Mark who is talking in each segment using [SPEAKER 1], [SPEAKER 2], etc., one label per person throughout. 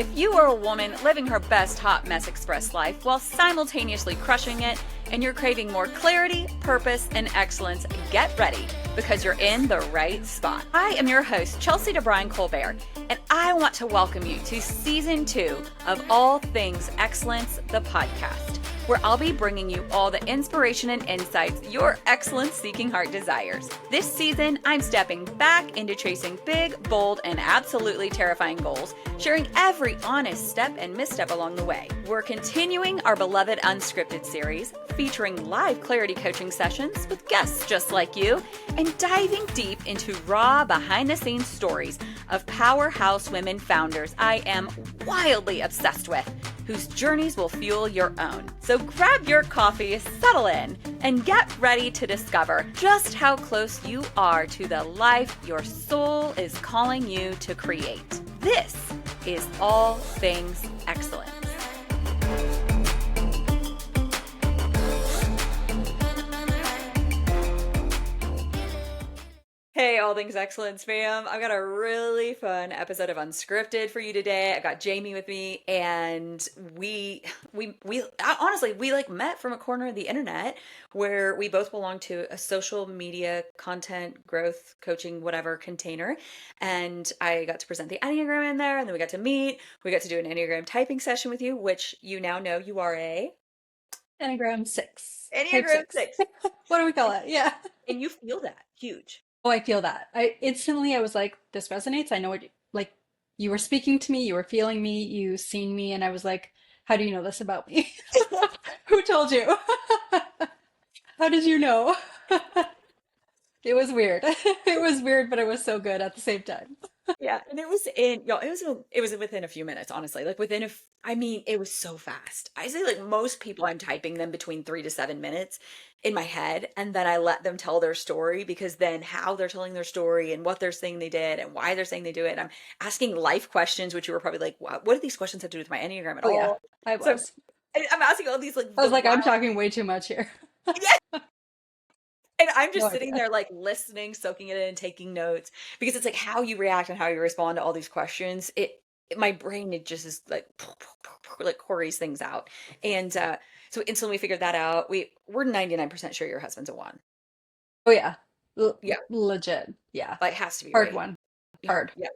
[SPEAKER 1] If you are a woman living her best hot mess express life while simultaneously crushing it, and you're craving more clarity, purpose, and excellence, get ready because you're in the right spot. I am your host, Chelsea DeBruin-Colbert, and I want to welcome you to Season 2 of All Things Excellence, the podcast, where I'll be bringing you all the inspiration and insights your excellence-seeking heart desires. This season, I'm stepping back into chasing big, bold, and absolutely terrifying goals, sharing every honest step and misstep along the way. We're continuing our beloved Unscripted series, featuring live clarity coaching sessions with guests just like you, and diving deep into raw behind-the-scenes stories of powerhouse women founders I am wildly obsessed with, whose journeys will fuel your own. So grab your coffee, settle in, and get ready to discover just how close you are to the life your soul is calling you to create. This is All Things Excellence. Hey, All Things Excellence fam. I've got a really fun episode of Unscripted for you today. I got Jaime with me, and we honestly, we like met from a corner of the internet where we both belong to a social media content growth coaching whatever container. And I got to present the Enneagram in there, and then we got to meet. We got to do an Enneagram typing session with you, which you now know you are a
[SPEAKER 2] Enneagram 6.
[SPEAKER 1] Enneagram 6.
[SPEAKER 2] What do we call it? Yeah.
[SPEAKER 1] And you feel that huge.
[SPEAKER 2] Oh, I feel that. I was like, this resonates. I know what, like, you were speaking to me, you were feeling me, you seen me, and I was like, how do you know this about me? Who told you? How did you know? It was weird. It was weird, but it was so good at the same time.
[SPEAKER 1] Yeah, and it was in, y'all, it was within a few minutes, honestly. Like I mean, it was so fast. I say like most people, I'm typing them between 3 to 7 minutes in my head, and then I let them tell their story, because then how they're telling their story and what they're saying they did and why they're saying they do it. I'm asking life questions, which you were probably like, what do these questions have to do with my Enneagram at
[SPEAKER 2] Oh yeah,
[SPEAKER 1] all?
[SPEAKER 2] I
[SPEAKER 1] So
[SPEAKER 2] was.
[SPEAKER 1] I'm asking all these like
[SPEAKER 2] I was
[SPEAKER 1] the
[SPEAKER 2] like, I'm
[SPEAKER 1] wild,
[SPEAKER 2] talking way too much here.
[SPEAKER 1] yeah, and I'm
[SPEAKER 2] No
[SPEAKER 1] just sitting
[SPEAKER 2] idea.
[SPEAKER 1] there like listening, soaking it in, taking notes, because it's like how you react and how you respond to all these questions. My brain, it just is like like queries things out. And so instantly we figured that out. We're 99% sure your husband's a 1.
[SPEAKER 2] Oh yeah,
[SPEAKER 1] Yeah,
[SPEAKER 2] legit. Yeah,
[SPEAKER 1] like has to be,
[SPEAKER 2] hard
[SPEAKER 1] right?
[SPEAKER 2] one.
[SPEAKER 1] Yeah,
[SPEAKER 2] Hard.
[SPEAKER 1] yeah.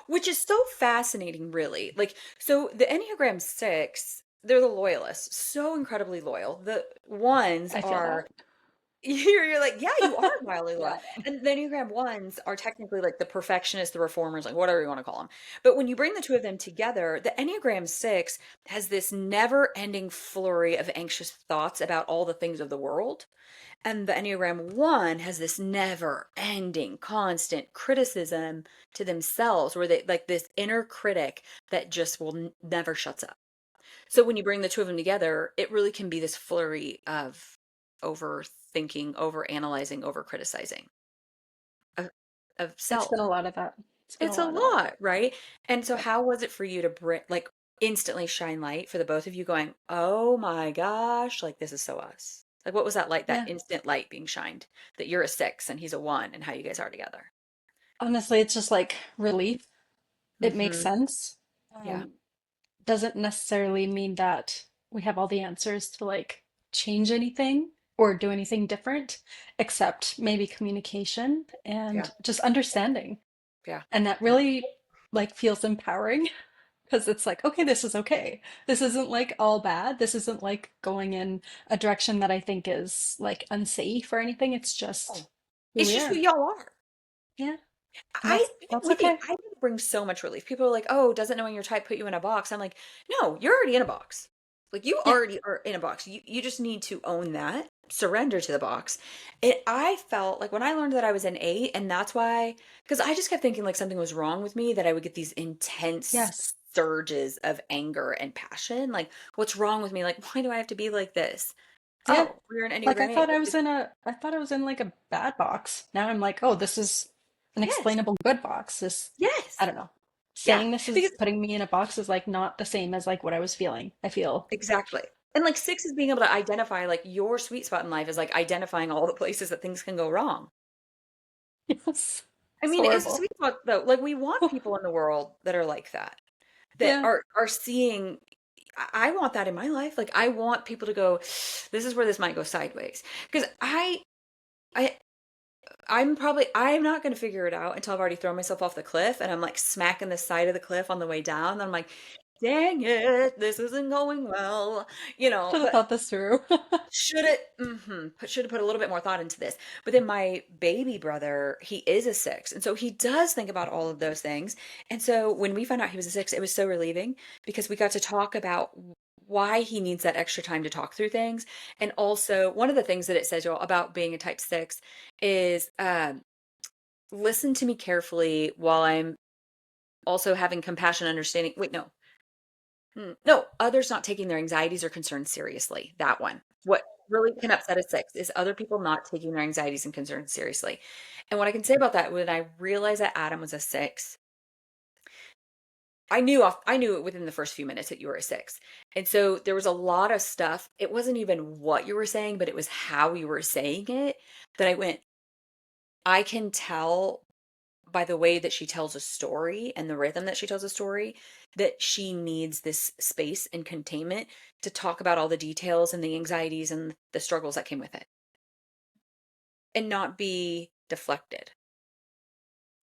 [SPEAKER 1] Which is so fascinating, really. Like, so the Enneagram 6, they're the loyalists, so incredibly loyal. The ones
[SPEAKER 2] I feel
[SPEAKER 1] are,
[SPEAKER 2] that.
[SPEAKER 1] you're like, yeah, you are mildly
[SPEAKER 2] Yeah.
[SPEAKER 1] loyal. And the Enneagram 1s are technically like the perfectionists, the reformers, like whatever you want to call them. But when you bring the two of them together, the Enneagram 6 has this never-ending flurry of anxious thoughts about all the things of the world. And the Enneagram 1 has this never-ending, constant criticism to themselves, where they like this inner critic that just will never shuts up. So when you bring the two of them together, it really can be this flurry of overthinking, overanalyzing, overcriticizing of, of
[SPEAKER 2] It's been
[SPEAKER 1] self.
[SPEAKER 2] a lot of that. It's been a
[SPEAKER 1] It's a
[SPEAKER 2] lot of that.
[SPEAKER 1] lot, right? And so
[SPEAKER 2] Yeah.
[SPEAKER 1] how was it for you to bring, like, instantly shine light for the both of you going, oh my gosh, like this is so us. Like what was that like, that
[SPEAKER 2] Yeah.
[SPEAKER 1] instant light being shined that you're a 6 and he's a 1 and how you guys are together?
[SPEAKER 2] Honestly, it's just like relief. It makes
[SPEAKER 1] Mm-hmm.
[SPEAKER 2] sense.
[SPEAKER 1] Yeah.
[SPEAKER 2] Um, doesn't necessarily mean that we have all the answers to like change anything or do anything different, except maybe communication
[SPEAKER 1] Yeah.
[SPEAKER 2] and just understanding.
[SPEAKER 1] Yeah.
[SPEAKER 2] And that
[SPEAKER 1] Yeah.
[SPEAKER 2] really like feels empowering because it's like, okay, this is okay. This isn't like all bad. This isn't like going in a direction that I think is like unsafe or anything. It's just
[SPEAKER 1] Oh,
[SPEAKER 2] who
[SPEAKER 1] it's
[SPEAKER 2] we
[SPEAKER 1] just who
[SPEAKER 2] are.
[SPEAKER 1] y'all are.
[SPEAKER 2] Yeah. And
[SPEAKER 1] I even
[SPEAKER 2] that's
[SPEAKER 1] with you,
[SPEAKER 2] okay.
[SPEAKER 1] I think it brings so much relief. People are like, "Oh, doesn't knowing your type put you in a box?" I'm like, "No, you're already in a box. Like you
[SPEAKER 2] Yeah.
[SPEAKER 1] already are in a box. You just need to own that, surrender to the box." I felt like when I learned that I was an 8, and that's why, because I just kept thinking like something was wrong with me, that I would get these intense
[SPEAKER 2] Yes.
[SPEAKER 1] surges of anger and passion. Like, what's wrong with me? Like, why do I have to be like this?
[SPEAKER 2] Yeah.
[SPEAKER 1] Oh, we're an
[SPEAKER 2] Like
[SPEAKER 1] Enneagram 8.
[SPEAKER 2] I thought I was in like a bad box. Now I'm like, oh, this is an
[SPEAKER 1] Yes,
[SPEAKER 2] explainable good box. This, I
[SPEAKER 1] yes,
[SPEAKER 2] don't know.
[SPEAKER 1] yeah.
[SPEAKER 2] Saying this is
[SPEAKER 1] Because
[SPEAKER 2] putting me in a box is like not the same as like what I was feeling. I feel.
[SPEAKER 1] exactly. And like 6 is being able to identify, like, your sweet spot in life is like identifying all the places that things can go wrong.
[SPEAKER 2] Yes.
[SPEAKER 1] I
[SPEAKER 2] It's
[SPEAKER 1] mean, it's a
[SPEAKER 2] horrible.
[SPEAKER 1] sweet spot though. Like we want people in the world that are like that. that
[SPEAKER 2] Yeah.
[SPEAKER 1] are seeing. I want that in my life. Like I want people to go, this is where this might go sideways. Because I I'm not going to figure it out until I've already thrown myself off the cliff and I'm like smacking the side of the cliff on the way down. And I'm like, dang it, this isn't going well,
[SPEAKER 2] Should have
[SPEAKER 1] but
[SPEAKER 2] thought this through.
[SPEAKER 1] should have put a little bit more thought into this. But then my baby brother, he is a six. And so he does think about all of those things. And so when we found out he was a six, it was so relieving because we got to talk about why he needs that extra time to talk through things. And also, one of the things that it says, y'all, about being a type six is listen to me carefully while I'm also having compassion, understanding. Wait, no. No, others not taking their anxieties or concerns seriously. That one. What really can upset a six is other people not taking their anxieties and concerns seriously. And what I can say about that, when I realized that Adam was a six, I knew it within the first few minutes that you were a six. And so there was a lot of stuff. It wasn't even what you were saying, but it was how you were saying it that I went, I can tell by the way that she tells a story and the rhythm that she tells a story that she needs this space and containment to talk about all the details and the anxieties and the struggles that came with it and not be deflected.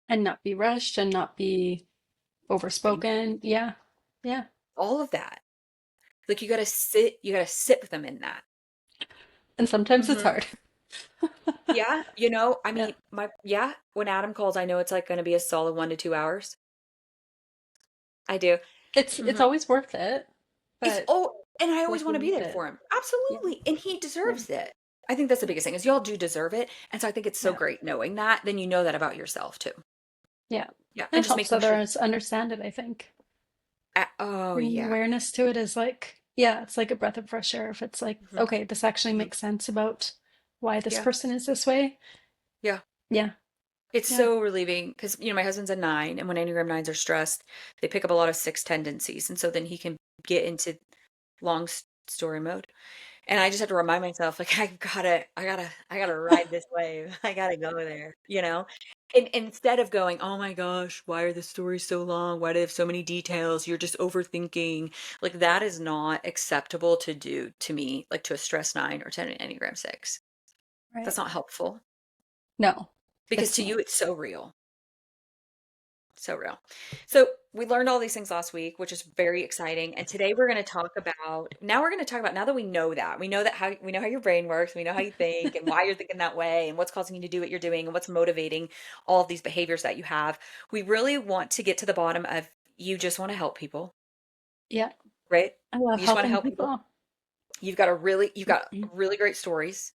[SPEAKER 2] And not be rushed and not be
[SPEAKER 1] Thank you.
[SPEAKER 2] overspoken. Yeah. Yeah.
[SPEAKER 1] All of that. Like you got to sit with them in that.
[SPEAKER 2] And sometimes it's
[SPEAKER 1] Hmm.
[SPEAKER 2] hard.
[SPEAKER 1] Yeah. I
[SPEAKER 2] Yeah.
[SPEAKER 1] mean, yeah, when Adam calls, I know it's like going to be a solid 1 to 2 hours. I do.
[SPEAKER 2] It's
[SPEAKER 1] Hmm.
[SPEAKER 2] always worth it, but
[SPEAKER 1] And I always
[SPEAKER 2] like
[SPEAKER 1] want
[SPEAKER 2] you
[SPEAKER 1] to be
[SPEAKER 2] need
[SPEAKER 1] there
[SPEAKER 2] it.
[SPEAKER 1] for him.
[SPEAKER 2] Yeah.
[SPEAKER 1] Absolutely. And he
[SPEAKER 2] Yeah.
[SPEAKER 1] deserves it. I think that's the biggest thing is y'all do deserve it. And so I think it's so
[SPEAKER 2] Yeah.
[SPEAKER 1] great knowing that. Then you know that about yourself too.
[SPEAKER 2] Yeah.
[SPEAKER 1] Yeah.
[SPEAKER 2] And
[SPEAKER 1] And
[SPEAKER 2] it
[SPEAKER 1] just
[SPEAKER 2] helps
[SPEAKER 1] making sure.
[SPEAKER 2] others understand it, I think.
[SPEAKER 1] Oh,
[SPEAKER 2] Bringing
[SPEAKER 1] yeah.
[SPEAKER 2] awareness to it is like, yeah, it's like a breath of fresh air. If it's like,
[SPEAKER 1] Hmm.
[SPEAKER 2] okay, this actually
[SPEAKER 1] Hmm.
[SPEAKER 2] makes sense about why this
[SPEAKER 1] Yeah.
[SPEAKER 2] person is this way.
[SPEAKER 1] Yeah.
[SPEAKER 2] Yeah.
[SPEAKER 1] It's
[SPEAKER 2] Yeah.
[SPEAKER 1] so relieving because, my husband's a nine. And when Enneagram nines are stressed, they pick up a lot of six tendencies. And so then he can get into story mode. And I just have to remind myself, like, I gotta ride this wave. I gotta go there. And instead of going, oh my gosh, why are the stories so long? Why do they have so many details? You're just overthinking. Like, that is not acceptable to do to me, like to a stress nine or to an Enneagram six. That's
[SPEAKER 2] Right.
[SPEAKER 1] not helpful
[SPEAKER 2] No,
[SPEAKER 1] because
[SPEAKER 2] it's
[SPEAKER 1] to
[SPEAKER 2] not.
[SPEAKER 1] you, it's so real. So real. So we learned all these things last week, which is very exciting. And today we're going to talk about now that we know how your brain works, we know how you think and why you're thinking that way and what's causing you to do what you're doing and what's motivating all of these behaviors that you have. We really want to get to the bottom of you just want to help people,
[SPEAKER 2] Yeah.
[SPEAKER 1] right?
[SPEAKER 2] I love
[SPEAKER 1] You just want to
[SPEAKER 2] helping
[SPEAKER 1] help people.
[SPEAKER 2] people.
[SPEAKER 1] You've got really great stories,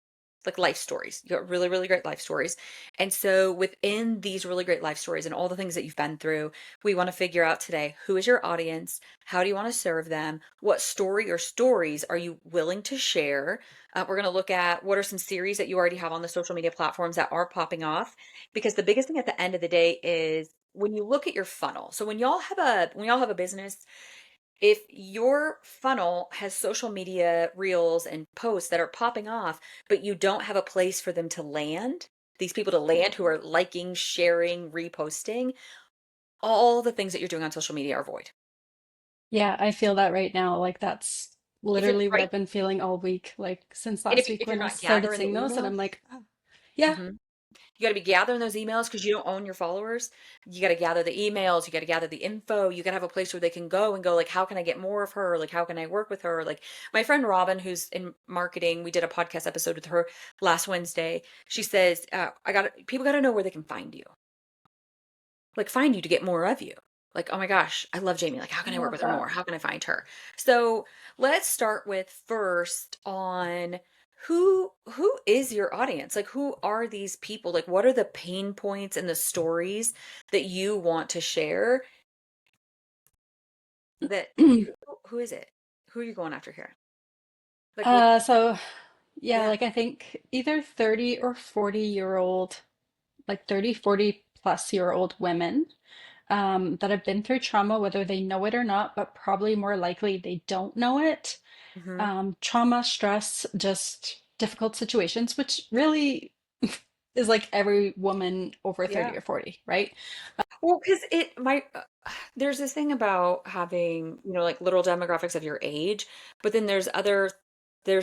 [SPEAKER 1] like life stories. You got really, really great life stories. And so within these really great life stories and all the things that you've been through, we want to figure out today, who is your audience? How do you want to serve them? What story or stories are you willing to share? We're going to look at what are some series that you already have on the social media platforms that are popping off, because the biggest thing at the end of the day is when you look at your funnel. So when y'all have a business, if your funnel has social media reels and posts that are popping off, but you don't have a place for them to land, these people to land who are liking, sharing, reposting, all the things that you're doing on social media are void.
[SPEAKER 2] Yeah, I feel that right now. Like that's
[SPEAKER 1] If you're
[SPEAKER 2] literally what
[SPEAKER 1] right,
[SPEAKER 2] I've been feeling all week, like since
[SPEAKER 1] and
[SPEAKER 2] last week
[SPEAKER 1] if
[SPEAKER 2] when
[SPEAKER 1] you're
[SPEAKER 2] I
[SPEAKER 1] not
[SPEAKER 2] started
[SPEAKER 1] gathering the
[SPEAKER 2] seeing those, and I'm
[SPEAKER 1] emails,
[SPEAKER 2] like, oh, yeah,
[SPEAKER 1] mhm, you got to be gathering those emails because you don't own your followers. You got to gather the emails. You got to gather the info. You got to have a place where they can go and go, like, how can I get more of her? Like, how can I work with her? Like, my friend Robin, who's in marketing, we did a podcast episode with her last Wednesday. She says, people got to know where they can find you, like, find you to get more of you. Like, oh my gosh, I love Jamie. Like, how
[SPEAKER 2] I
[SPEAKER 1] can I work
[SPEAKER 2] love
[SPEAKER 1] with her
[SPEAKER 2] that.
[SPEAKER 1] more? How can I find her? So let's start with first on who is your audience? Like, who are these people? Like, what are the pain points and the stories that you want to share? That who is it? Who are you going after here? Like, what?
[SPEAKER 2] So yeah,
[SPEAKER 1] Yeah.
[SPEAKER 2] like I think either 30 or 40-year-old, like 30, 40 plus year old women that have been through trauma, whether they know it or not, but probably more likely they don't know it.
[SPEAKER 1] Hmm.
[SPEAKER 2] Trauma, stress, just difficult situations, which really is like every woman over
[SPEAKER 1] Yeah.
[SPEAKER 2] 30 or 40, right?
[SPEAKER 1] Well, because it might. there's this thing about having, like literal demographics of your age, but then there's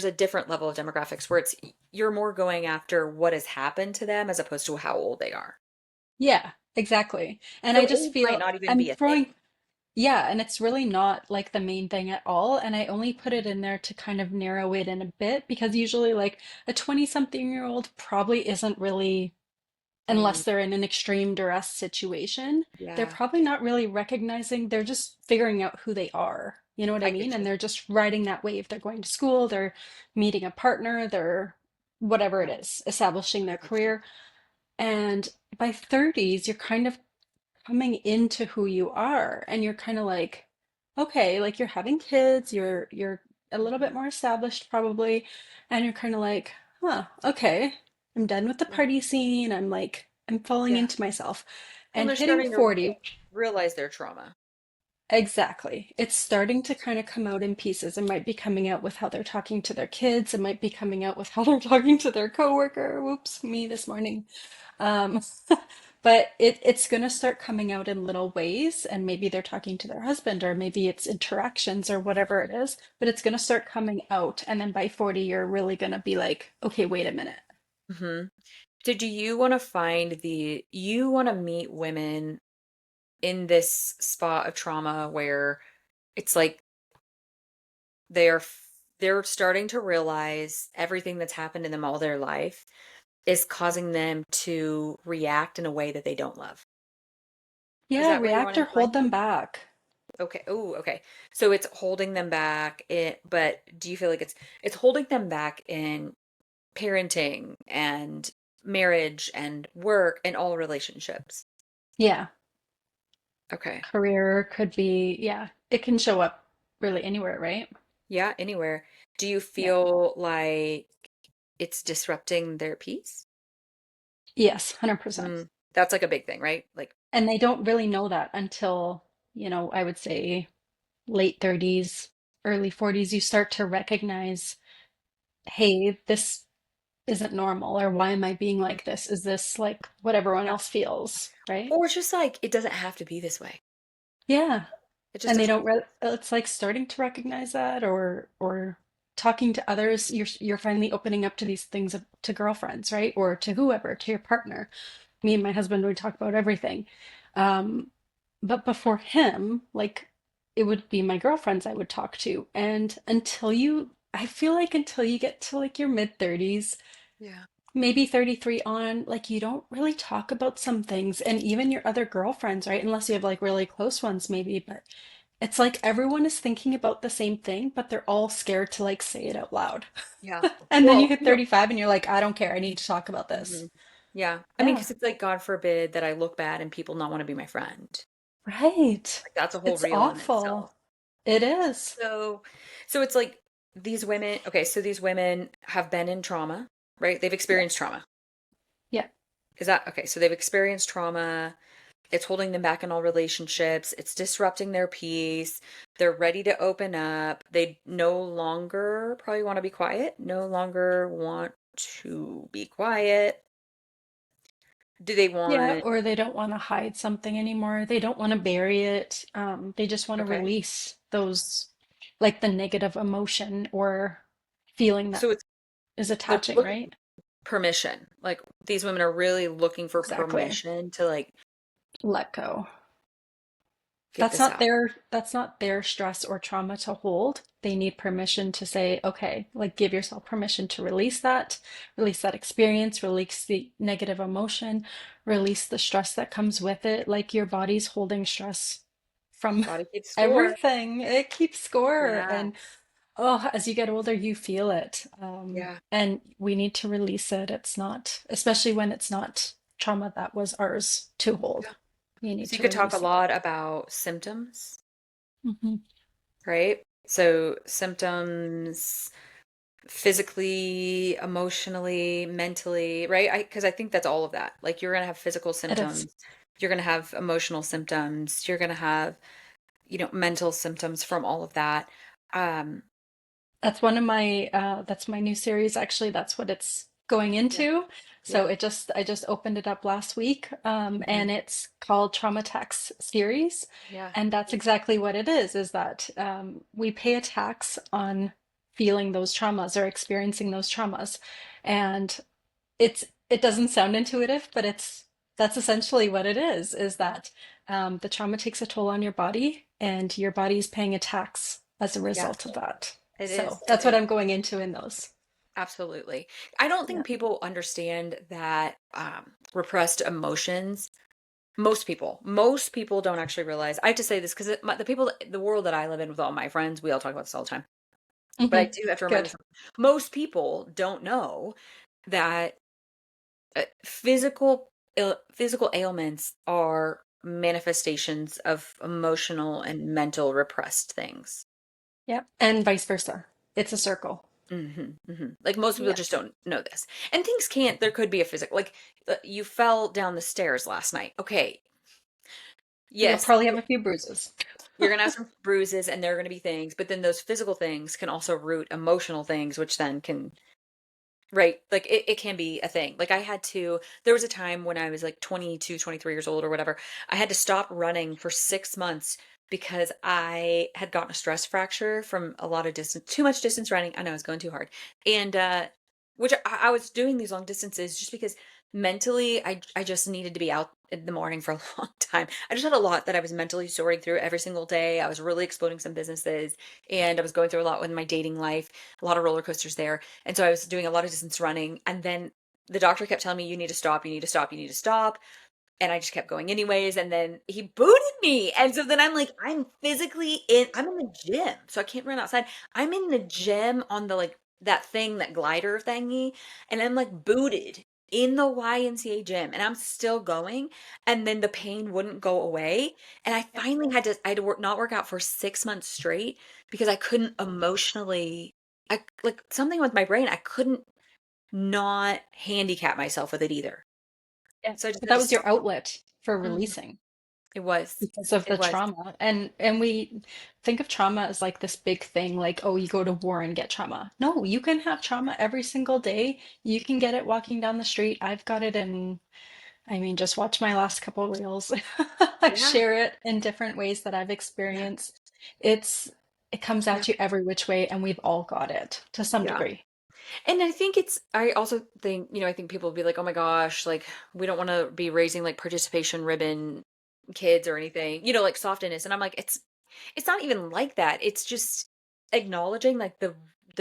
[SPEAKER 1] a different level of demographics where you're more going after what has happened to them as opposed to how old they are.
[SPEAKER 2] Yeah, exactly. And I
[SPEAKER 1] So
[SPEAKER 2] just
[SPEAKER 1] age might
[SPEAKER 2] feel
[SPEAKER 1] not even
[SPEAKER 2] I'm
[SPEAKER 1] be a thing.
[SPEAKER 2] throwing, yeah, and it's really not like the main thing at all. And I only put it in there to kind of narrow it in a bit because usually, like, a 20-something-year-old probably isn't really,
[SPEAKER 1] Mm,
[SPEAKER 2] unless they're in an extreme duress situation, they're
[SPEAKER 1] yeah,
[SPEAKER 2] probably not really recognizing, they're just figuring out who they are. You know what I
[SPEAKER 1] I
[SPEAKER 2] mean?
[SPEAKER 1] get
[SPEAKER 2] And
[SPEAKER 1] you.
[SPEAKER 2] they're just riding that wave. They're going to school, they're meeting a partner, they're whatever it
[SPEAKER 1] Yeah,
[SPEAKER 2] is, establishing
[SPEAKER 1] I
[SPEAKER 2] their
[SPEAKER 1] get you.
[SPEAKER 2] career. And by 30s, you're kind of coming into who you are and you're kind of like, okay, like you're having kids, you're a little bit
[SPEAKER 1] Mhm.
[SPEAKER 2] more established probably, and you're kind of like, huh, okay, I'm done with the
[SPEAKER 1] Yeah,
[SPEAKER 2] party scene. I'm like, I'm falling
[SPEAKER 1] yeah.
[SPEAKER 2] into myself.
[SPEAKER 1] Well,
[SPEAKER 2] And
[SPEAKER 1] they're
[SPEAKER 2] hitting
[SPEAKER 1] starting to
[SPEAKER 2] 40,
[SPEAKER 1] realize their trauma.
[SPEAKER 2] exactly. It's starting to kind of come out in pieces. It might be coming out with how they're talking to their kids. It might be coming out with how they're talking to their coworker. Whoops, me this morning. Um, but it's going to start coming out in little ways, and maybe they're talking to their husband, or maybe it's interactions or whatever it is, but it's going to start coming out. And then by 40, you're really going to be like, okay, wait a minute.
[SPEAKER 1] Hmm. So do you want to you want to meet women in this spot of trauma where it's like they're they're starting to realize everything that's happened in them all their life is causing them to react in a way that they don't love. Is
[SPEAKER 2] Yeah,
[SPEAKER 1] that where you're
[SPEAKER 2] react
[SPEAKER 1] wanting
[SPEAKER 2] or
[SPEAKER 1] to find
[SPEAKER 2] hold them
[SPEAKER 1] them?
[SPEAKER 2] back.
[SPEAKER 1] Okay. Oh, okay. So it's holding them back. But do you feel like it's holding them back in parenting and marriage and work and all relationships?
[SPEAKER 2] Yeah,
[SPEAKER 1] Okay.
[SPEAKER 2] career could be, yeah, it can show up really anywhere, right?
[SPEAKER 1] Yeah, anywhere. Do you
[SPEAKER 2] Yeah.
[SPEAKER 1] feel like it's disrupting their peace?
[SPEAKER 2] Yes, 100%.
[SPEAKER 1] That's like a big thing, right? Like,
[SPEAKER 2] And they don't really know that until, I would say late 30s, early 40s, you start to recognize, hey, this isn't normal, or why am I being
[SPEAKER 1] mm,
[SPEAKER 2] like this? Is this like what everyone
[SPEAKER 1] yeah.
[SPEAKER 2] else feels, right?
[SPEAKER 1] Or it's just like it doesn't have to be this way.
[SPEAKER 2] Yeah.
[SPEAKER 1] It just
[SPEAKER 2] And they
[SPEAKER 1] doesn't
[SPEAKER 2] don't
[SPEAKER 1] have to
[SPEAKER 2] re
[SPEAKER 1] be.
[SPEAKER 2] it's like starting to recognize that, or talking to others, you're finally opening up to these things to girlfriends, right? Or to whoever, to your partner. Me and my husband, we talk about everything. Um, but before him, like, it would be my girlfriends I would talk to. And I feel like until you get to like your mid 30s,
[SPEAKER 1] Yeah.
[SPEAKER 2] maybe 33 on, like, you don't really talk about some things. And even your other girlfriends, right? Unless you have like really close ones, maybe. But it's like everyone is thinking about the same thing, but they're all scared to like say it out loud.
[SPEAKER 1] Yeah.
[SPEAKER 2] And then you
[SPEAKER 1] Well,
[SPEAKER 2] hit 35 and you're like, I don't care. I need to talk about this.
[SPEAKER 1] mhm. Yeah. I mean,
[SPEAKER 2] Yeah.
[SPEAKER 1] because it's like, God forbid that I look bad and people not want to be my friend.
[SPEAKER 2] Right.
[SPEAKER 1] Like, that's a whole
[SPEAKER 2] It's
[SPEAKER 1] reel in itself.
[SPEAKER 2] awful. It is.
[SPEAKER 1] So, so it's like these women, okay, so these women have been in trauma, right? They've experienced
[SPEAKER 2] Yes.
[SPEAKER 1] trauma.
[SPEAKER 2] Yeah.
[SPEAKER 1] Is that okay? So they've experienced trauma. It's holding them back in all relationships. It's disrupting their peace. They're ready to open up. They no longer probably want to be quiet, no longer want to be quiet. Do they
[SPEAKER 2] Yeah.
[SPEAKER 1] want,
[SPEAKER 2] Or they don't want to hide something anymore. They don't want to bury it. They just want to
[SPEAKER 1] okay.
[SPEAKER 2] release those, like the negative emotion or feeling that
[SPEAKER 1] So it's
[SPEAKER 2] is
[SPEAKER 1] they're
[SPEAKER 2] attaching,
[SPEAKER 1] looking
[SPEAKER 2] right?
[SPEAKER 1] for permission. Like these women are really looking for
[SPEAKER 2] Exactly.
[SPEAKER 1] permission to like
[SPEAKER 2] Let go.
[SPEAKER 1] get this out.
[SPEAKER 2] That's not their stress or trauma to hold. They need permission to say, okay, like give yourself permission to release that experience, release the negative emotion, release the stress that comes with it. Like your body's holding stress from
[SPEAKER 1] Body keeps score.
[SPEAKER 2] everything. It keeps score.
[SPEAKER 1] Yeah.
[SPEAKER 2] And oh, as you get older, you feel it.
[SPEAKER 1] Yeah.
[SPEAKER 2] And we need to release it. It's not, especially when it's not trauma that was ours to hold.
[SPEAKER 1] Yeah.
[SPEAKER 2] You need
[SPEAKER 1] So you
[SPEAKER 2] to
[SPEAKER 1] could talk a
[SPEAKER 2] release it.
[SPEAKER 1] lot about symptoms,
[SPEAKER 2] Mhm.
[SPEAKER 1] right? So symptoms physically, emotionally, mentally, right? Because I think that's all of that. Like you're gonna have physical
[SPEAKER 2] It is.
[SPEAKER 1] symptoms, you're gonna have emotional symptoms, you're gonna have, mental symptoms from all of that. Um,
[SPEAKER 2] That's one of my that's my new series actually. That's what it's going
[SPEAKER 1] Yeah.
[SPEAKER 2] into. So
[SPEAKER 1] Yeah.
[SPEAKER 2] I just opened it up last week,
[SPEAKER 1] Hmm.
[SPEAKER 2] and it's called Trauma Tax Series.
[SPEAKER 1] Yeah.
[SPEAKER 2] And that's exactly what it is that we pay a tax on feeling those traumas or experiencing those traumas. And it doesn't sound intuitive, but that's essentially what it is that the trauma takes a toll on your body, and your body is paying a tax as a
[SPEAKER 1] Yeah.
[SPEAKER 2] result of that.
[SPEAKER 1] It
[SPEAKER 2] So
[SPEAKER 1] is. It
[SPEAKER 2] that's what
[SPEAKER 1] is.
[SPEAKER 2] I'm going into in those.
[SPEAKER 1] Absolutely. I don't
[SPEAKER 2] Yeah.
[SPEAKER 1] think people understand that repressed emotions. Most people don't actually realize. I have to say this because the people, the world that I live in with all my friends, we all talk about this all the time. But I
[SPEAKER 2] Hmm.
[SPEAKER 1] do have to remind
[SPEAKER 2] Good.
[SPEAKER 1] myself, most people don't know that physical ailments are manifestations of emotional and mental repressed things.
[SPEAKER 2] Yep. And vice versa. It's a circle.
[SPEAKER 1] Like most people just
[SPEAKER 2] Yes.
[SPEAKER 1] don't know this. And things can't, there could be a physical, like you fell down the stairs last night. Okay.
[SPEAKER 2] You'll
[SPEAKER 1] Yes,
[SPEAKER 2] probably have a few bruises.
[SPEAKER 1] you're going to have some bruises and there are going to be things, but then those physical things can also root emotional things, which then can, right? Like it can be a thing. Like there was a time when I was like 22, 23 years old or whatever. I had to stop running for 6 months because I had gotten a stress fracture from a lot of distance, too much distance running. I know I was going too hard. And, which I was doing these long distances just because mentally I just needed to be out in the morning for a long time. I just had a lot that I was mentally sorting through every single day. I was really exploding some businesses and I was going through a lot with my dating life, a lot of roller coasters there. And so I was doing a lot of distance running. And then the doctor kept telling me, you need to stop, you need to stop, you need to stop. And I just kept going anyways. And then he booted me. And so then I'm like, I'm in the gym. So I can't run outside. I'm in the gym on the like that thing, that glider thingy. And I'm like booted in the YMCA gym. And I'm still going. And then the pain wouldn't go away. And I had to not work out for 6 months straight because I couldn't emotionally, like something with my brain, I couldn't not handicap myself with it either.
[SPEAKER 2] Yeah.
[SPEAKER 1] So I just
[SPEAKER 2] But
[SPEAKER 1] had
[SPEAKER 2] that
[SPEAKER 1] to
[SPEAKER 2] was your
[SPEAKER 1] stop.
[SPEAKER 2] outlet for
[SPEAKER 1] Mhm.
[SPEAKER 2] releasing
[SPEAKER 1] It was.
[SPEAKER 2] because of
[SPEAKER 1] It
[SPEAKER 2] the
[SPEAKER 1] was.
[SPEAKER 2] trauma. And we think of trauma as like this big thing, like, oh, you go to war and get trauma. No, you can have trauma every single day. You can get it walking down the street. I've got it in, I mean, just watch my last couple of reels. I
[SPEAKER 1] Yeah.
[SPEAKER 2] share it in different ways that I've
[SPEAKER 1] Yeah.
[SPEAKER 2] experienced. It's it comes
[SPEAKER 1] Yeah.
[SPEAKER 2] at you every which way, and we've all got it to some
[SPEAKER 1] Yeah.
[SPEAKER 2] degree.
[SPEAKER 1] And I also think, I think people will be like, oh my gosh, like we don't want to be raising like participation ribbon kids or anything, like softeness. And I'm like, it's not even like that. It's just acknowledging like the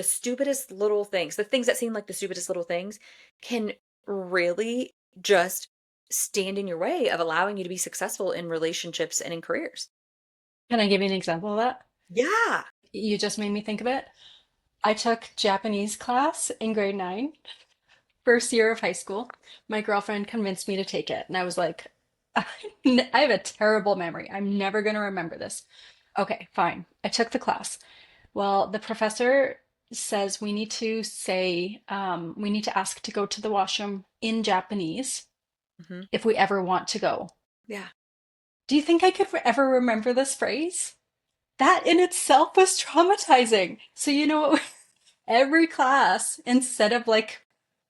[SPEAKER 1] stupidest little things, the things that seem like the stupidest little things can really just stand in your way of allowing you to be successful in relationships and in careers.
[SPEAKER 2] Can I give you an example of that?
[SPEAKER 1] Yeah.
[SPEAKER 2] You just made me think of it. I took Japanese class in grade 9, first year of high school. My girlfriend convinced me to take it, and I was like, I have a terrible memory. I'm never going to remember this. Okay, fine. I took the class. Well, the professor says we need to ask to go to the washroom in Japanese
[SPEAKER 1] Hmm.
[SPEAKER 2] if we ever want to go.
[SPEAKER 1] Yeah.
[SPEAKER 2] Do you think I could ever remember this phrase? That in itself was traumatizing. So, you know what? Every class, instead of like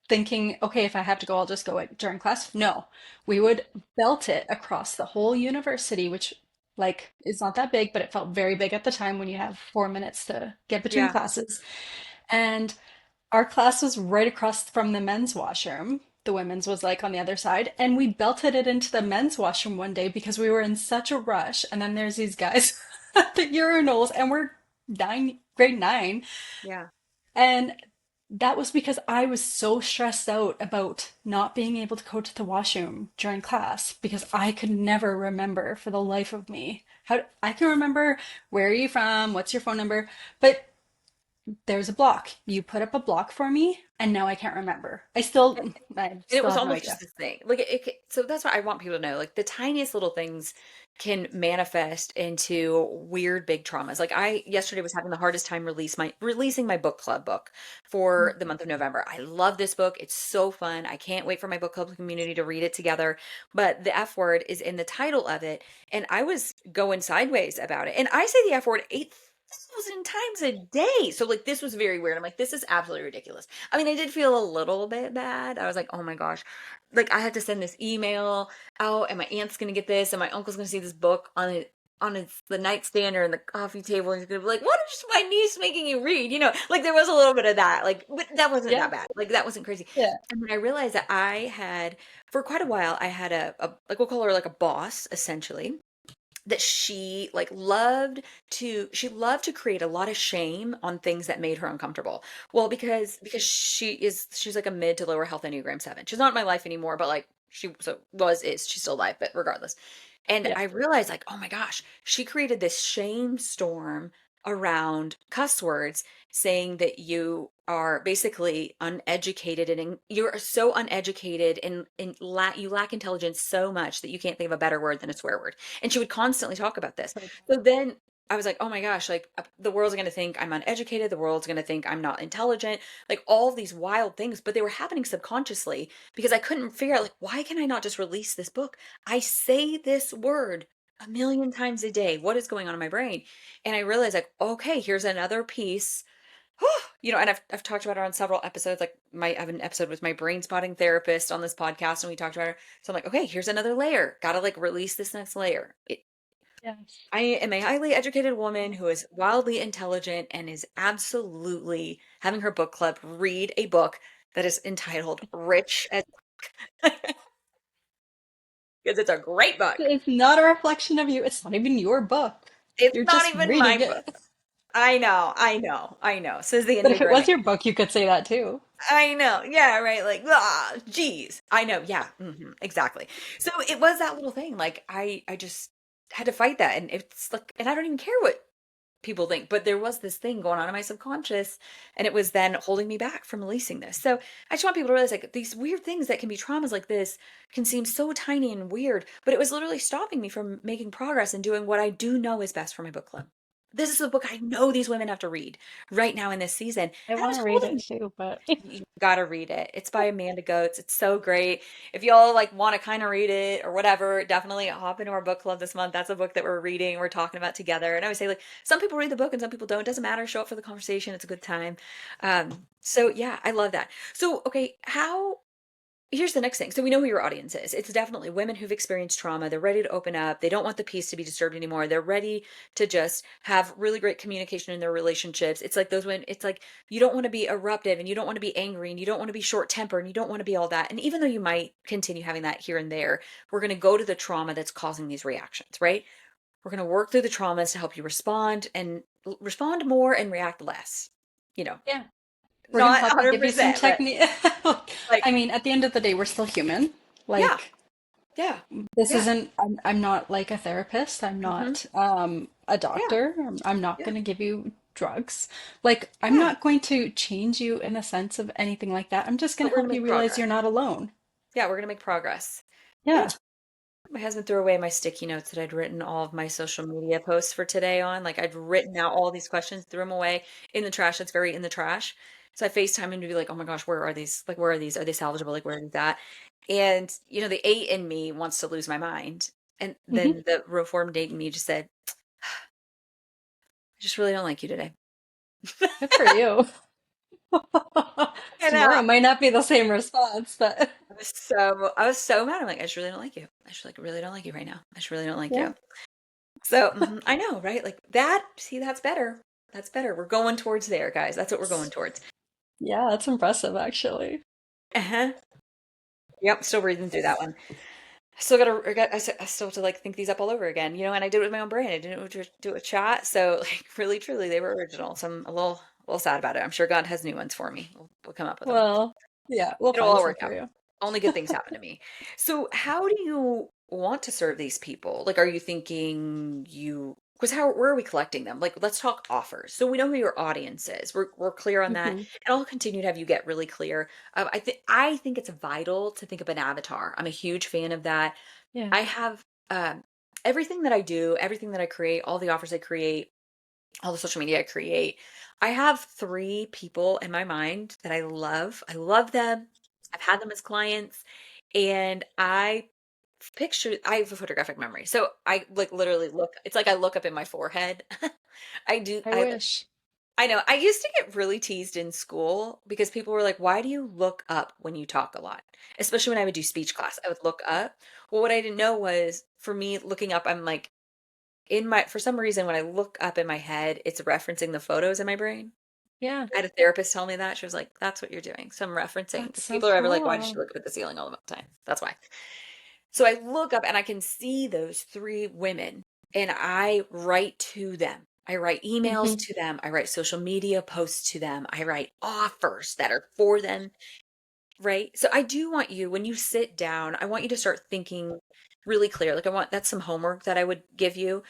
[SPEAKER 2] thinking, okay, if I have to go, I'll just go during class. No, we would belt it across the whole university, which like is not that big, but it felt very big at the time when you have 4 minutes to get between
[SPEAKER 1] Yeah.
[SPEAKER 2] classes. And our class was right across from the men's washroom. The women's was like on the other side. And we belted it into the men's washroom one day because we were in such a rush. And then there's these guys at the urinals, and we're grade 9.
[SPEAKER 1] Yeah.
[SPEAKER 2] And that was because I was so stressed out about not being able to go to the washroom during class because I could never remember for the life of me. How I can remember where are you from, what's your phone number, but there's a block. You put up a block for me, and now I can't remember. I
[SPEAKER 1] And it
[SPEAKER 2] still
[SPEAKER 1] was
[SPEAKER 2] have no
[SPEAKER 1] almost
[SPEAKER 2] idea.
[SPEAKER 1] just this thing. Like so that's what I want people to know. Like the tiniest little things can manifest into weird big traumas. Like I yesterday was having the hardest time releasing my book club book for the month of November. I love this book. It's so fun. I can't wait for my book club community to read it together. But the F word is in the title of it, and I was going sideways about it. And I say the F word 1,000 times a day. So like this was very weird. I'm like, this is absolutely ridiculous. I mean, I did feel a little bit bad. I was like, oh my gosh, like I had to send this email out, and my aunt's gonna get this, and my uncle's gonna see this book on it on the nightstand or in the coffee table, and he's gonna be like, what is my niece making you read? You know, like there was a little bit of that, like, but that wasn't
[SPEAKER 2] Yeah.
[SPEAKER 1] that bad. Like that wasn't crazy.
[SPEAKER 2] Yeah.
[SPEAKER 1] And then I realized that I had, for quite a while, I had a like we'll call her like a boss essentially, that she like loved to create a lot of shame on things that made her uncomfortable. Well, because she's like a mid to lower health Enneagram 7. She's not in my life anymore, but like she so was is she's still alive, but regardless. And
[SPEAKER 2] Yeah.
[SPEAKER 1] I realized like, oh my gosh, she created this shame storm around cuss words, saying that you are basically uneducated you're so uneducated and you lack intelligence so much that you can't think of a better word than a swear word. And she would constantly talk about this. So then I was like, oh my gosh, like the world's going to think I'm uneducated. The world's going to think I'm not intelligent, like all these wild things, but they were happening subconsciously because I couldn't figure out, like, why can I not just release this book? I say this word a million times a day. What is going on in my brain? And I realized, like, okay, here's another piece. You know, and I've talked about her on several episodes. Like, I have an episode with my brain spotting therapist on this podcast, and we talked about her. So I'm like, okay, here's another layer. Gotta like release this next layer.
[SPEAKER 2] Yes.
[SPEAKER 1] I am a highly educated woman who is wildly intelligent and is absolutely having her book club read a book that is entitled Rich as because it's a great book.
[SPEAKER 2] It's not a reflection of you. It's not even your book.
[SPEAKER 1] It's
[SPEAKER 2] You're
[SPEAKER 1] not
[SPEAKER 2] just
[SPEAKER 1] even my
[SPEAKER 2] reading
[SPEAKER 1] book.
[SPEAKER 2] it.
[SPEAKER 1] I know, says the
[SPEAKER 2] But if it was
[SPEAKER 1] Enneagram.
[SPEAKER 2] your book, you could say that too.
[SPEAKER 1] I know. Yeah, right. Like, ah, geez. I know. Yeah, exactly. So it was that little thing. Like, I just had to fight that, and it's like, and I don't even care what people think, but there was this thing going on in my subconscious, and it was then holding me back from releasing this. So I just want people to realize, like, these weird things that can be traumas like this can seem so tiny and weird, but it was literally stopping me from making progress and doing what I do know is best for my book club. This is a book I know these women have to read right now in this season,
[SPEAKER 2] I
[SPEAKER 1] and I
[SPEAKER 2] want
[SPEAKER 1] was
[SPEAKER 2] to read it
[SPEAKER 1] holding.
[SPEAKER 2] too, but
[SPEAKER 1] You gotta read it. It's by Amanda Goetz. It's so great. If y'all like want to kind of read it or whatever, definitely hop into our book club this month. That's a book that we're reading, we're talking about together. And I would say, like, some people read the book and some people don't. It doesn't matter. Show up for the conversation. It's a good time. So yeah, I love that. So okay, how here's the next thing. So we know who your audience is. It's definitely women who've experienced trauma. They're ready to open up. They don't want the peace to be disturbed anymore. They're ready to just have really great communication in their relationships. It's like those women, it's like you don't want to be eruptive and you don't want to be angry and you don't want to be short tempered and you don't want to be all that. And even though you might continue having that here and there, we're going to go to the trauma that's causing these reactions, right? We're going to work through the traumas to help you respond and respond more and react less. You know,
[SPEAKER 2] yeah, we're gonna
[SPEAKER 1] not
[SPEAKER 2] help you give you some
[SPEAKER 1] 100%, but
[SPEAKER 2] technique.
[SPEAKER 1] like,
[SPEAKER 2] I mean, at the end of the day, we're still human.
[SPEAKER 1] yeah,
[SPEAKER 2] Like,
[SPEAKER 1] yeah,
[SPEAKER 2] this
[SPEAKER 1] yeah.
[SPEAKER 2] isn't, I'm not like a therapist. I'm
[SPEAKER 1] hmm
[SPEAKER 2] not a
[SPEAKER 1] Yeah.
[SPEAKER 2] doctor. I'm not
[SPEAKER 1] Yeah.
[SPEAKER 2] gonna give you drugs. Like, I'm
[SPEAKER 1] Yeah.
[SPEAKER 2] not going to change you in a sense of anything like that. I'm just
[SPEAKER 1] But
[SPEAKER 2] gonna
[SPEAKER 1] we're gonna
[SPEAKER 2] help you
[SPEAKER 1] make
[SPEAKER 2] realize
[SPEAKER 1] progress.
[SPEAKER 2] you're not alone.
[SPEAKER 1] Yeah, we're gonna make progress. Yeah.
[SPEAKER 2] Yeah.
[SPEAKER 1] My husband threw away my sticky notes that I'd written all of my social media posts for today on. Like I'd written out all these questions, threw them away in the trash. That's very in the trash. So I FaceTime him to be like, oh my gosh, where are these? Like, where are these? Are they salvageable? Like, where is that? And, you know, the 8 in me wants to lose my mind. And
[SPEAKER 2] Hmm.
[SPEAKER 1] then the reformed date in me just said, I just really don't like you today.
[SPEAKER 2] Good for you.
[SPEAKER 1] And
[SPEAKER 2] Tomorrow might not be the same response, but
[SPEAKER 1] I was so mad. I'm like, I just really don't like you. I just like really don't like you right now. I just really don't like
[SPEAKER 2] yeah.
[SPEAKER 1] you. So I know, right? Like that, see, that's better. That's better. We're going towards there, guys. That's what we're going towards.
[SPEAKER 2] Yeah, that's impressive actually.
[SPEAKER 1] Uh-huh. Yep, still breathing through that one. I still I still have to like think these up all over again, you know, and I did it with my own brain. I didn't do it with chat. So like really, truly, they were original. So I'm a little sad about it. I'm sure God has new ones for me. We'll come up with them.
[SPEAKER 2] Well, yeah, we'll
[SPEAKER 1] It'll
[SPEAKER 2] find
[SPEAKER 1] all
[SPEAKER 2] some
[SPEAKER 1] work
[SPEAKER 2] for
[SPEAKER 1] out.
[SPEAKER 2] you.
[SPEAKER 1] Only good things happen to me. So how do you want to serve these people? Like, are you thinking because where are we collecting them? Like, let's talk offers. So we know who your audience is. We're clear on that.
[SPEAKER 2] Hmm.
[SPEAKER 1] And I'll continue to have you get really clear. I think it's vital to think of an avatar. I'm a huge fan of that.
[SPEAKER 2] Yeah.
[SPEAKER 1] I have everything that I do, everything that I create, all the offers I create, all the social media I create. I have 3 people in my mind that I love. I love them. I've had them as clients, and I picture, I have a photographic memory. So I like literally look, it's like I look up in my forehead. I do,
[SPEAKER 2] I wish.
[SPEAKER 1] I know. I used to get really teased in school because people were like, why do you look up when you talk a lot? Especially when I would do speech class, I would look up. Well, what I didn't know was for me looking up, I'm like, for some reason, when I look up in my head, it's referencing the photos in my brain.
[SPEAKER 2] Yeah,
[SPEAKER 1] I had a therapist tell me that. She was like, that's what you're doing. So I'm referencing.
[SPEAKER 2] that's
[SPEAKER 1] If
[SPEAKER 2] so
[SPEAKER 1] people are ever like, why does she
[SPEAKER 2] cool.
[SPEAKER 1] look up at the ceiling all the time? That's why. So I look up and I can see those three women and I write to them. I write emails
[SPEAKER 2] Hmm.
[SPEAKER 1] to them. I write social media posts to them. I write offers that are for them. Right. So I do want you, when you sit down, I want you to start thinking really clear. Like, that's some homework that I would give you.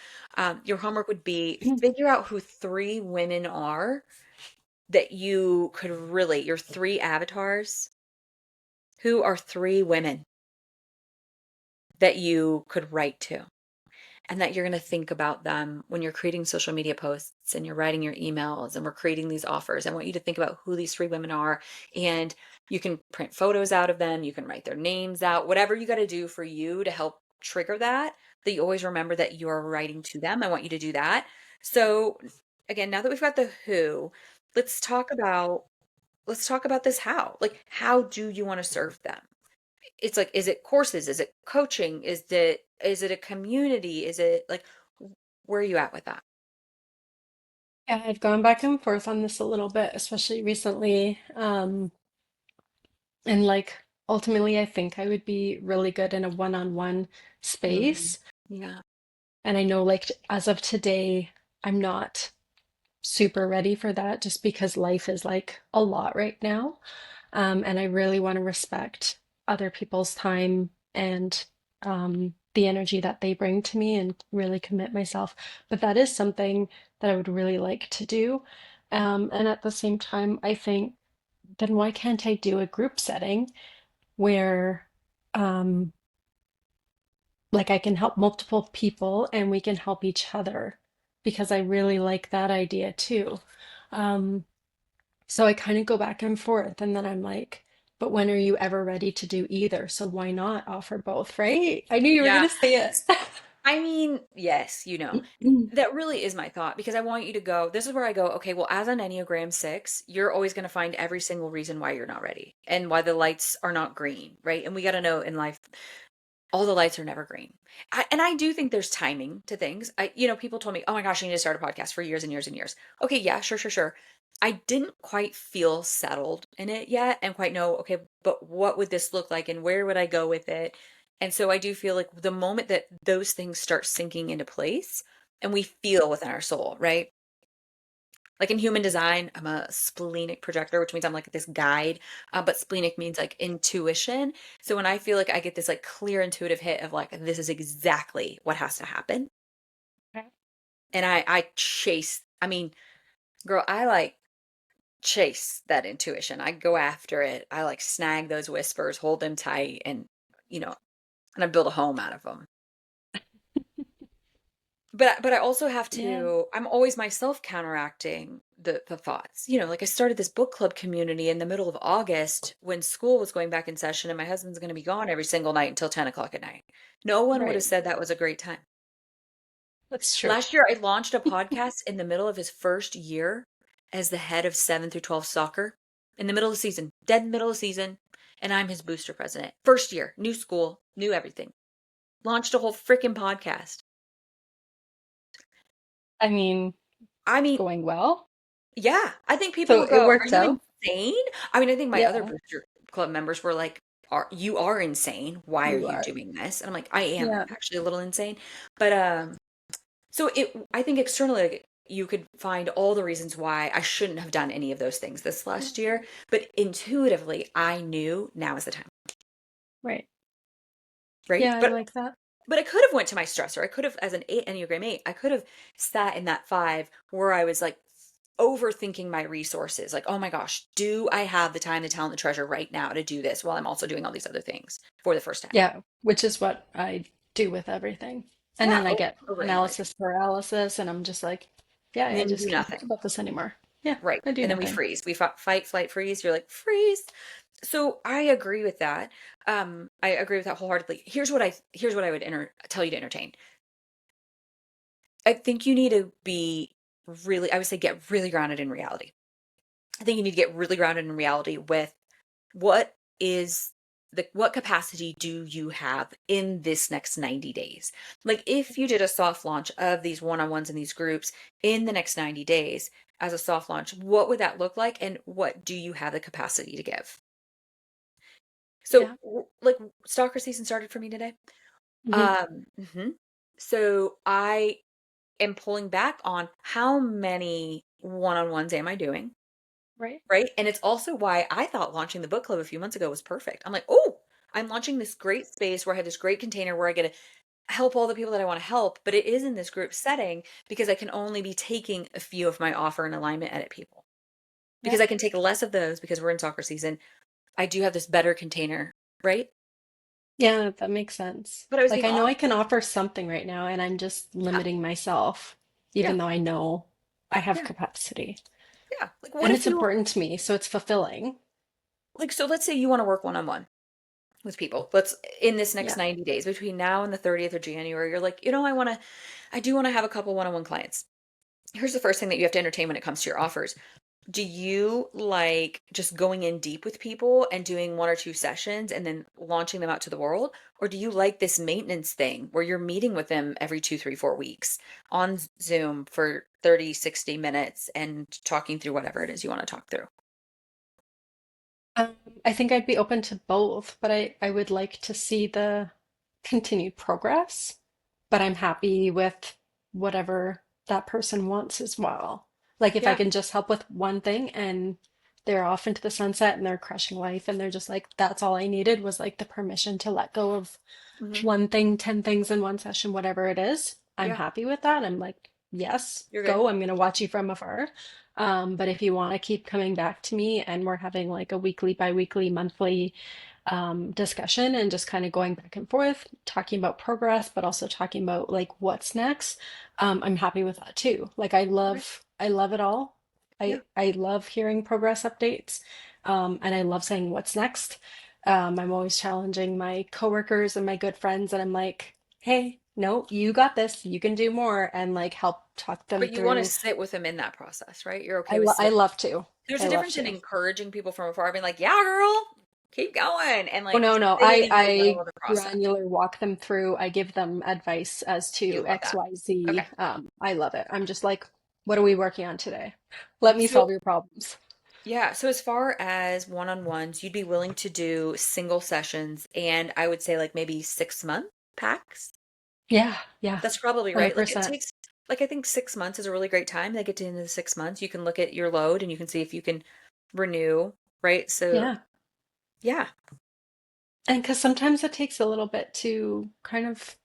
[SPEAKER 1] Your homework would be figure out who three women are that you could relate, your three avatars. Who are three women that you could write to? And that you're going to think about them when you're creating social media posts and you're writing your emails and we're creating these offers. I want you to think about who these three women are, and you can print photos out of them. You can write their names out, whatever you got to do for you to help trigger that you always remember that you're writing to them. I want you to do that. So again, now that we've got the who, let's talk about, this how. Like, how do you want to serve them? It's like, is it courses? Is it coaching? Is it a community? Is it like, where are you at with that?
[SPEAKER 2] Yeah, I've gone back and forth on this a little bit, especially recently. And like ultimately, I think I would be really good in a one-on-one
[SPEAKER 1] Mm,
[SPEAKER 2] space.
[SPEAKER 1] yeah.
[SPEAKER 2] And I know, like, as of today, I'm not super ready for that just because life is like a lot right now. And I really want to respect other people's time and the energy that they bring to me and really commit myself. But that is something that I would really like to do. And at the same time, I think, then why can't I do a group setting where um, like I can help multiple people and we can help each other? Because I really like that idea too. Um, so I kind of go back and forth, and then I'm like, but when are you ever ready to do either? So why not offer both, right? I knew you were
[SPEAKER 1] Yeah.
[SPEAKER 2] gonna say it.
[SPEAKER 1] I mean, yes, that really is my thought because I want you to go. This is where I go, okay, well, as an Enneagram 6, you're always going to find every single reason why you're not ready and why the lights are not green, right? And we got to know in life, all the lights are never green. And I do think there's timing to things. People told me, oh my gosh, you need to start a podcast for years and years and years. Okay, yeah, sure, sure, sure. I didn't quite feel settled in it yet and quite know, okay, but what would this look like and where would I go with it? And so I do feel like the moment that those things start sinking into place and we feel within our soul, right? Like in human design, I'm a splenic projector, which means I'm like this guide. But splenic means like intuition. So when I feel like I get this like clear intuitive hit of like, this is exactly what has to happen. And I chase, I mean, girl, I like chase that intuition. I go after it. I like snag those whispers, hold them tight, you know, and I build a home out of them. But I also have
[SPEAKER 2] Yeah.
[SPEAKER 1] to, I'm always myself counteracting the thoughts. Like I started this book club community in the middle of August when school was going back in session and my husband's going to be gone every single night until 10 o'clock at night. No one would have
[SPEAKER 2] Right.
[SPEAKER 1] said that was a great time.
[SPEAKER 2] That's true.
[SPEAKER 1] Last year, I launched a podcast in the middle of his first year as the head of 7 through 12 soccer in the middle of the season, dead middle of season. And I'm his booster president. First year, new school, new everything. Launched a whole freaking podcast.
[SPEAKER 2] I mean,
[SPEAKER 1] I
[SPEAKER 2] it's
[SPEAKER 1] mean,
[SPEAKER 2] going well.
[SPEAKER 1] yeah, I think people
[SPEAKER 2] So
[SPEAKER 1] will
[SPEAKER 2] it
[SPEAKER 1] go, "Are
[SPEAKER 2] worked
[SPEAKER 1] you
[SPEAKER 2] out.
[SPEAKER 1] insane?" I mean, I think my other
[SPEAKER 2] Yeah,
[SPEAKER 1] booster club members were like, you are insane. Why are
[SPEAKER 2] you
[SPEAKER 1] you
[SPEAKER 2] are.
[SPEAKER 1] doing this?" And I'm like, "I am
[SPEAKER 2] Yeah.
[SPEAKER 1] actually a little insane." But so I think externally like, you could find all the reasons why I shouldn't have done any of those things this last year, but intuitively I knew now is the time,
[SPEAKER 2] Right.
[SPEAKER 1] right?
[SPEAKER 2] Yeah, I
[SPEAKER 1] But
[SPEAKER 2] like that.
[SPEAKER 1] but I could have went to my stressor. I could have, as an 8 Enneagram 8, I could have sat in that 5 where I was like overthinking my resources. Like, oh my gosh, do I have the time, the talent, the treasure right now to do this while I'm also doing all these other things for the first time?
[SPEAKER 2] Yeah, which is what I do with everything. And
[SPEAKER 1] Yeah,
[SPEAKER 2] then I get
[SPEAKER 1] overanalyze.
[SPEAKER 2] analysis paralysis, and I'm just like, yeah,
[SPEAKER 1] And
[SPEAKER 2] I
[SPEAKER 1] then you
[SPEAKER 2] just
[SPEAKER 1] do
[SPEAKER 2] can't think
[SPEAKER 1] nothing.
[SPEAKER 2] about this anymore. Yeah,
[SPEAKER 1] Right.
[SPEAKER 2] I do
[SPEAKER 1] And then we
[SPEAKER 2] nothing.
[SPEAKER 1] freeze. We fight, flight, freeze. You're like, freeze. So I agree with that. I agree with that wholeheartedly. Here's what I would tell you to entertain. I think you need to be really, I would say, get really grounded in reality. I think you need to get really grounded in reality with what is what capacity do you have in this next 90 days? Like if you did a soft launch of these one-on-ones and these groups in the next 90 days as a soft launch, what would that look like and what do you have the capacity to give? So
[SPEAKER 2] Yeah.
[SPEAKER 1] like stalker season started for me today.
[SPEAKER 2] Hmm.
[SPEAKER 1] Mhm. So I am pulling back on how many one-on-ones am I doing?
[SPEAKER 2] Right.
[SPEAKER 1] Right? And it's also why I thought launching the book club a few months ago was perfect. I'm like, "Oh, I'm launching this great space where I have this great container where I get to help all the people that I want to help, but it is in this group setting because I can only be taking a few of my offer and alignment edit people.
[SPEAKER 2] Yeah.
[SPEAKER 1] Because I can take less of those because we're in soccer season. I do have this better container, right?
[SPEAKER 2] Yeah, that makes sense.
[SPEAKER 1] But I was
[SPEAKER 2] Like
[SPEAKER 1] being
[SPEAKER 2] I know I
[SPEAKER 1] honest.
[SPEAKER 2] can offer something right now and I'm just
[SPEAKER 1] Yeah.
[SPEAKER 2] limiting myself,
[SPEAKER 1] Yeah.
[SPEAKER 2] even though I know I have
[SPEAKER 1] Yeah.
[SPEAKER 2] capacity.
[SPEAKER 1] Yeah. Like what
[SPEAKER 2] And
[SPEAKER 1] if
[SPEAKER 2] it's
[SPEAKER 1] you
[SPEAKER 2] important to me, so it's fulfilling.
[SPEAKER 1] like so let's say you want to work one-on-one with people. Let's in this next
[SPEAKER 2] Yeah.
[SPEAKER 1] 90 days between now and the 30th of January, you're like, I do want to have a couple one-on-one clients. Here's the first thing that you have to entertain when it comes to your offers. Do you like just going in deep with people and doing one or two sessions and then launching them out to the world? Or do you like this maintenance thing where you're meeting with them every 2, 3, 4 weeks on Zoom for 30, 60 minutes and talking through whatever it is you want to talk through?
[SPEAKER 2] Um, I think I'd be open to both, but I would like to see the continued progress. But I'm happy with whatever that person wants as well. Like if I
[SPEAKER 1] Yeah.
[SPEAKER 2] can just help with one thing and they're off into the sunset and they're crushing life and they're just like, that's all I needed was like the permission to let go of
[SPEAKER 1] Hmm.
[SPEAKER 2] one thing, 10 things in one session, whatever it is. I'm
[SPEAKER 1] Yeah.
[SPEAKER 2] happy with that. I'm like, yes,
[SPEAKER 1] You're good.
[SPEAKER 2] go. I'm going to watch you from afar. But if you want to keep coming back to me and we're having like a weekly, bi-weekly, monthly discussion and just kind of going back and forth, talking about progress, but also talking about like what's next, I'm happy with that too. Like
[SPEAKER 1] Okay.
[SPEAKER 2] I love it all.
[SPEAKER 1] Yeah.
[SPEAKER 2] I love hearing progress updates, and I love saying what's next. I'm always challenging my coworkers and my good friends, and I'm like, hey, no, you got this. You can do more, and like help talk them
[SPEAKER 1] But you want to
[SPEAKER 2] through.
[SPEAKER 1] sit with them in that process, right? You're okay with
[SPEAKER 2] I
[SPEAKER 1] sitting.
[SPEAKER 2] love to.
[SPEAKER 1] There's
[SPEAKER 2] I
[SPEAKER 1] a
[SPEAKER 2] love
[SPEAKER 1] difference in
[SPEAKER 2] to.
[SPEAKER 1] encouraging people from afar, being like, yeah, girl, keep going, and
[SPEAKER 2] Oh
[SPEAKER 1] like
[SPEAKER 2] no, no.
[SPEAKER 1] sitting in the middle
[SPEAKER 2] I
[SPEAKER 1] of the process.
[SPEAKER 2] granular walk them through. I give them advice as
[SPEAKER 1] You
[SPEAKER 2] to
[SPEAKER 1] love
[SPEAKER 2] X,
[SPEAKER 1] that.
[SPEAKER 2] Y,
[SPEAKER 1] Okay.
[SPEAKER 2] Z. I love it. I'm just like, what are we working on today? Let me
[SPEAKER 1] So,
[SPEAKER 2] solve your problems.
[SPEAKER 1] yeah. So, as far as one-on-ones, you'd be willing to do single sessions and I would say like maybe 6 month packs.
[SPEAKER 2] Yeah, yeah.
[SPEAKER 1] That's probably right. Like it
[SPEAKER 2] 100%.
[SPEAKER 1] takes, like, I think 6 months is a really great time. They get to the end of the 6 months. You can look at your load and you can see if you can renew, right? So,
[SPEAKER 2] Yeah.
[SPEAKER 1] yeah.
[SPEAKER 2] And because sometimes it takes a little bit to kind of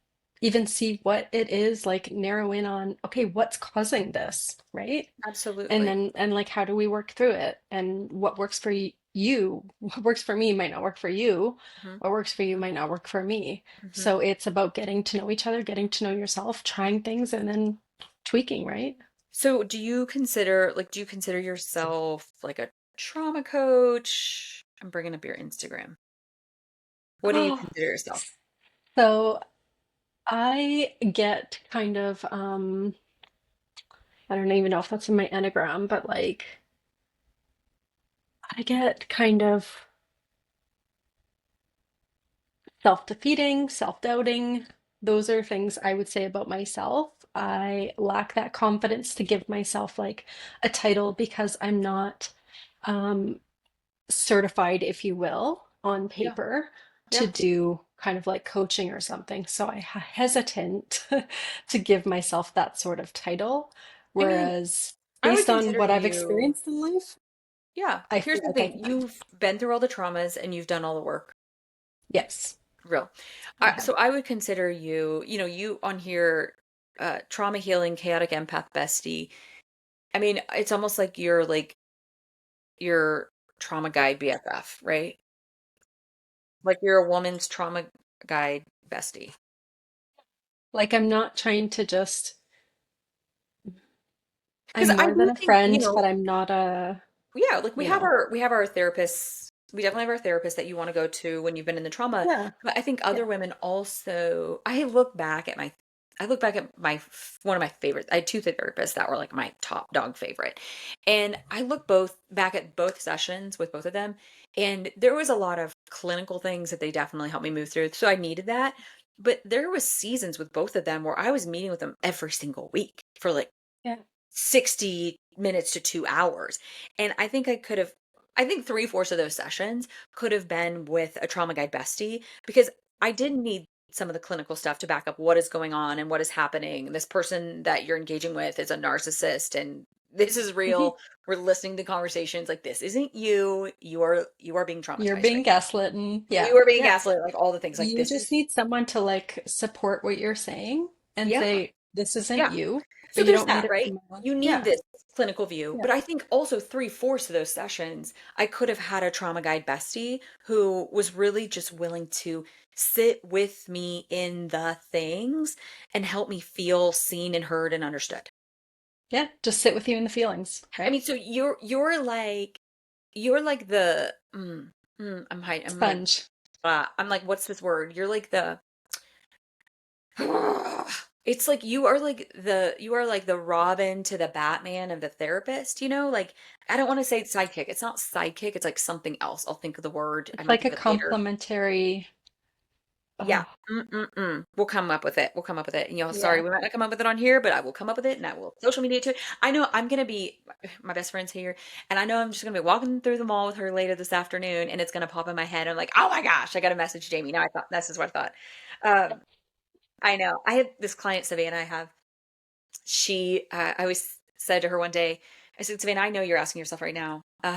[SPEAKER 2] even see what it is, like narrow in on, okay, what's causing this, right? And
[SPEAKER 1] Absolutely.
[SPEAKER 2] then, and like, how do we work through it? And what works for you, what works for me might not work for you.
[SPEAKER 1] Hmm.
[SPEAKER 2] What works for you might not work for me.
[SPEAKER 1] Hmm.
[SPEAKER 2] So it's about getting to know each other, getting to know yourself, trying things, and then tweaking, right?
[SPEAKER 1] So do you consider yourself like a trauma coach? I'm bringing up your Instagram. What do you
[SPEAKER 2] Oh,
[SPEAKER 1] consider yourself?
[SPEAKER 2] so I get kind of, I don't even know if that's in my Enneagram, but like, I get kind of self-defeating, self-doubting. Those are things I would say about myself. I lack that confidence to give myself like a title because I'm not um, certified, if you will, on
[SPEAKER 1] Yeah.
[SPEAKER 2] paper to
[SPEAKER 1] Yeah.
[SPEAKER 2] do kind of like coaching or something. So I hesitant to give myself that sort of title.
[SPEAKER 1] I mean,
[SPEAKER 2] Whereas
[SPEAKER 1] I would
[SPEAKER 2] based on
[SPEAKER 1] consider
[SPEAKER 2] what I've
[SPEAKER 1] you,
[SPEAKER 2] experienced in life,
[SPEAKER 1] yeah.
[SPEAKER 2] I
[SPEAKER 1] Here's
[SPEAKER 2] feel
[SPEAKER 1] the
[SPEAKER 2] like I
[SPEAKER 1] thing.
[SPEAKER 2] can.
[SPEAKER 1] You've been through all the traumas and you've done all the work.
[SPEAKER 2] Yes,
[SPEAKER 1] Real.
[SPEAKER 2] I
[SPEAKER 1] So
[SPEAKER 2] have.
[SPEAKER 1] I would consider you, you on here, trauma healing, chaotic empath bestie. I mean, it's almost like you're like your trauma guide BFF, right? Like you're a woman's trauma guide bestie.
[SPEAKER 2] Like I'm not trying to just
[SPEAKER 1] Because
[SPEAKER 2] I'm
[SPEAKER 1] I
[SPEAKER 2] more
[SPEAKER 1] do
[SPEAKER 2] than a
[SPEAKER 1] think,
[SPEAKER 2] friend, but I'm not a,
[SPEAKER 1] yeah, like
[SPEAKER 2] you know,
[SPEAKER 1] we have our therapists we definitely have our therapist that you want to go to when you've been in the trauma.
[SPEAKER 2] Yeah.
[SPEAKER 1] But I think
[SPEAKER 2] Yeah.
[SPEAKER 1] other women also, I look back at my one of my favorites. I had two therapists that were like my top dog favorite. And I look both back at both sessions with both of them, and there was a lot of clinical things that they definitely helped me move through. So I needed that. But there was seasons with both of them where I was meeting with them every single week for like
[SPEAKER 2] Yeah.
[SPEAKER 1] 60 minutes to 2 hours. And I think three-fourths of those sessions could have been with a trauma guide bestie, because I did need some of the clinical stuff to back up what is going on and what is happening. This person that you're engaging with is a narcissist, and this is real. We're listening to conversations like, this isn't you. You are being
[SPEAKER 2] You're
[SPEAKER 1] traumatized right
[SPEAKER 2] being gaslit and
[SPEAKER 1] now.
[SPEAKER 2] yeah.
[SPEAKER 1] You are being
[SPEAKER 2] Yeah.
[SPEAKER 1] gaslit, like all the things like
[SPEAKER 2] You
[SPEAKER 1] this is,
[SPEAKER 2] just need someone to like support what you're saying and
[SPEAKER 1] yeah.
[SPEAKER 2] say, this isn't
[SPEAKER 1] Yeah.
[SPEAKER 2] you,
[SPEAKER 1] So
[SPEAKER 2] but you
[SPEAKER 1] there's
[SPEAKER 2] don't need
[SPEAKER 1] that,
[SPEAKER 2] it
[SPEAKER 1] right?
[SPEAKER 2] from anyone.
[SPEAKER 1] You need
[SPEAKER 2] Yeah.
[SPEAKER 1] this clinical view.
[SPEAKER 2] Yeah.
[SPEAKER 1] But I think also three-fourths of those sessions, I could have had a trauma guide bestie who was really just willing to sit with me in the things and help me feel seen and heard and understood.
[SPEAKER 2] Yeah. Just sit with you in the feelings,
[SPEAKER 1] I
[SPEAKER 2] right?
[SPEAKER 1] mean, so you're like the
[SPEAKER 2] Sponge.
[SPEAKER 1] I'm like, what's this word? You're like the it's like you are like the Robin to the Batman of the therapist, like, I don't want to say sidekick. It's not sidekick, it's like something else. I'll think of the word. I
[SPEAKER 2] It's
[SPEAKER 1] might
[SPEAKER 2] like a
[SPEAKER 1] think of it later.
[SPEAKER 2] complimentary.
[SPEAKER 1] Yeah.
[SPEAKER 2] Oh,
[SPEAKER 1] We'll come up with it. We'll come up with it. Sorry,
[SPEAKER 2] yeah.
[SPEAKER 1] we might not come up with it on here, but I will come up with it, and I will social media to it. I know I'm gonna be my best friend's here, and I know I'm just gonna be walking through the mall with her later this afternoon, and it's gonna pop in my head. I'm like, oh my gosh, I gotta message Jamie. Now I thought this is what I thought. I know. I had this client, Savannah, I always said to her one day, I said, Savannah, I know you're asking yourself right now. I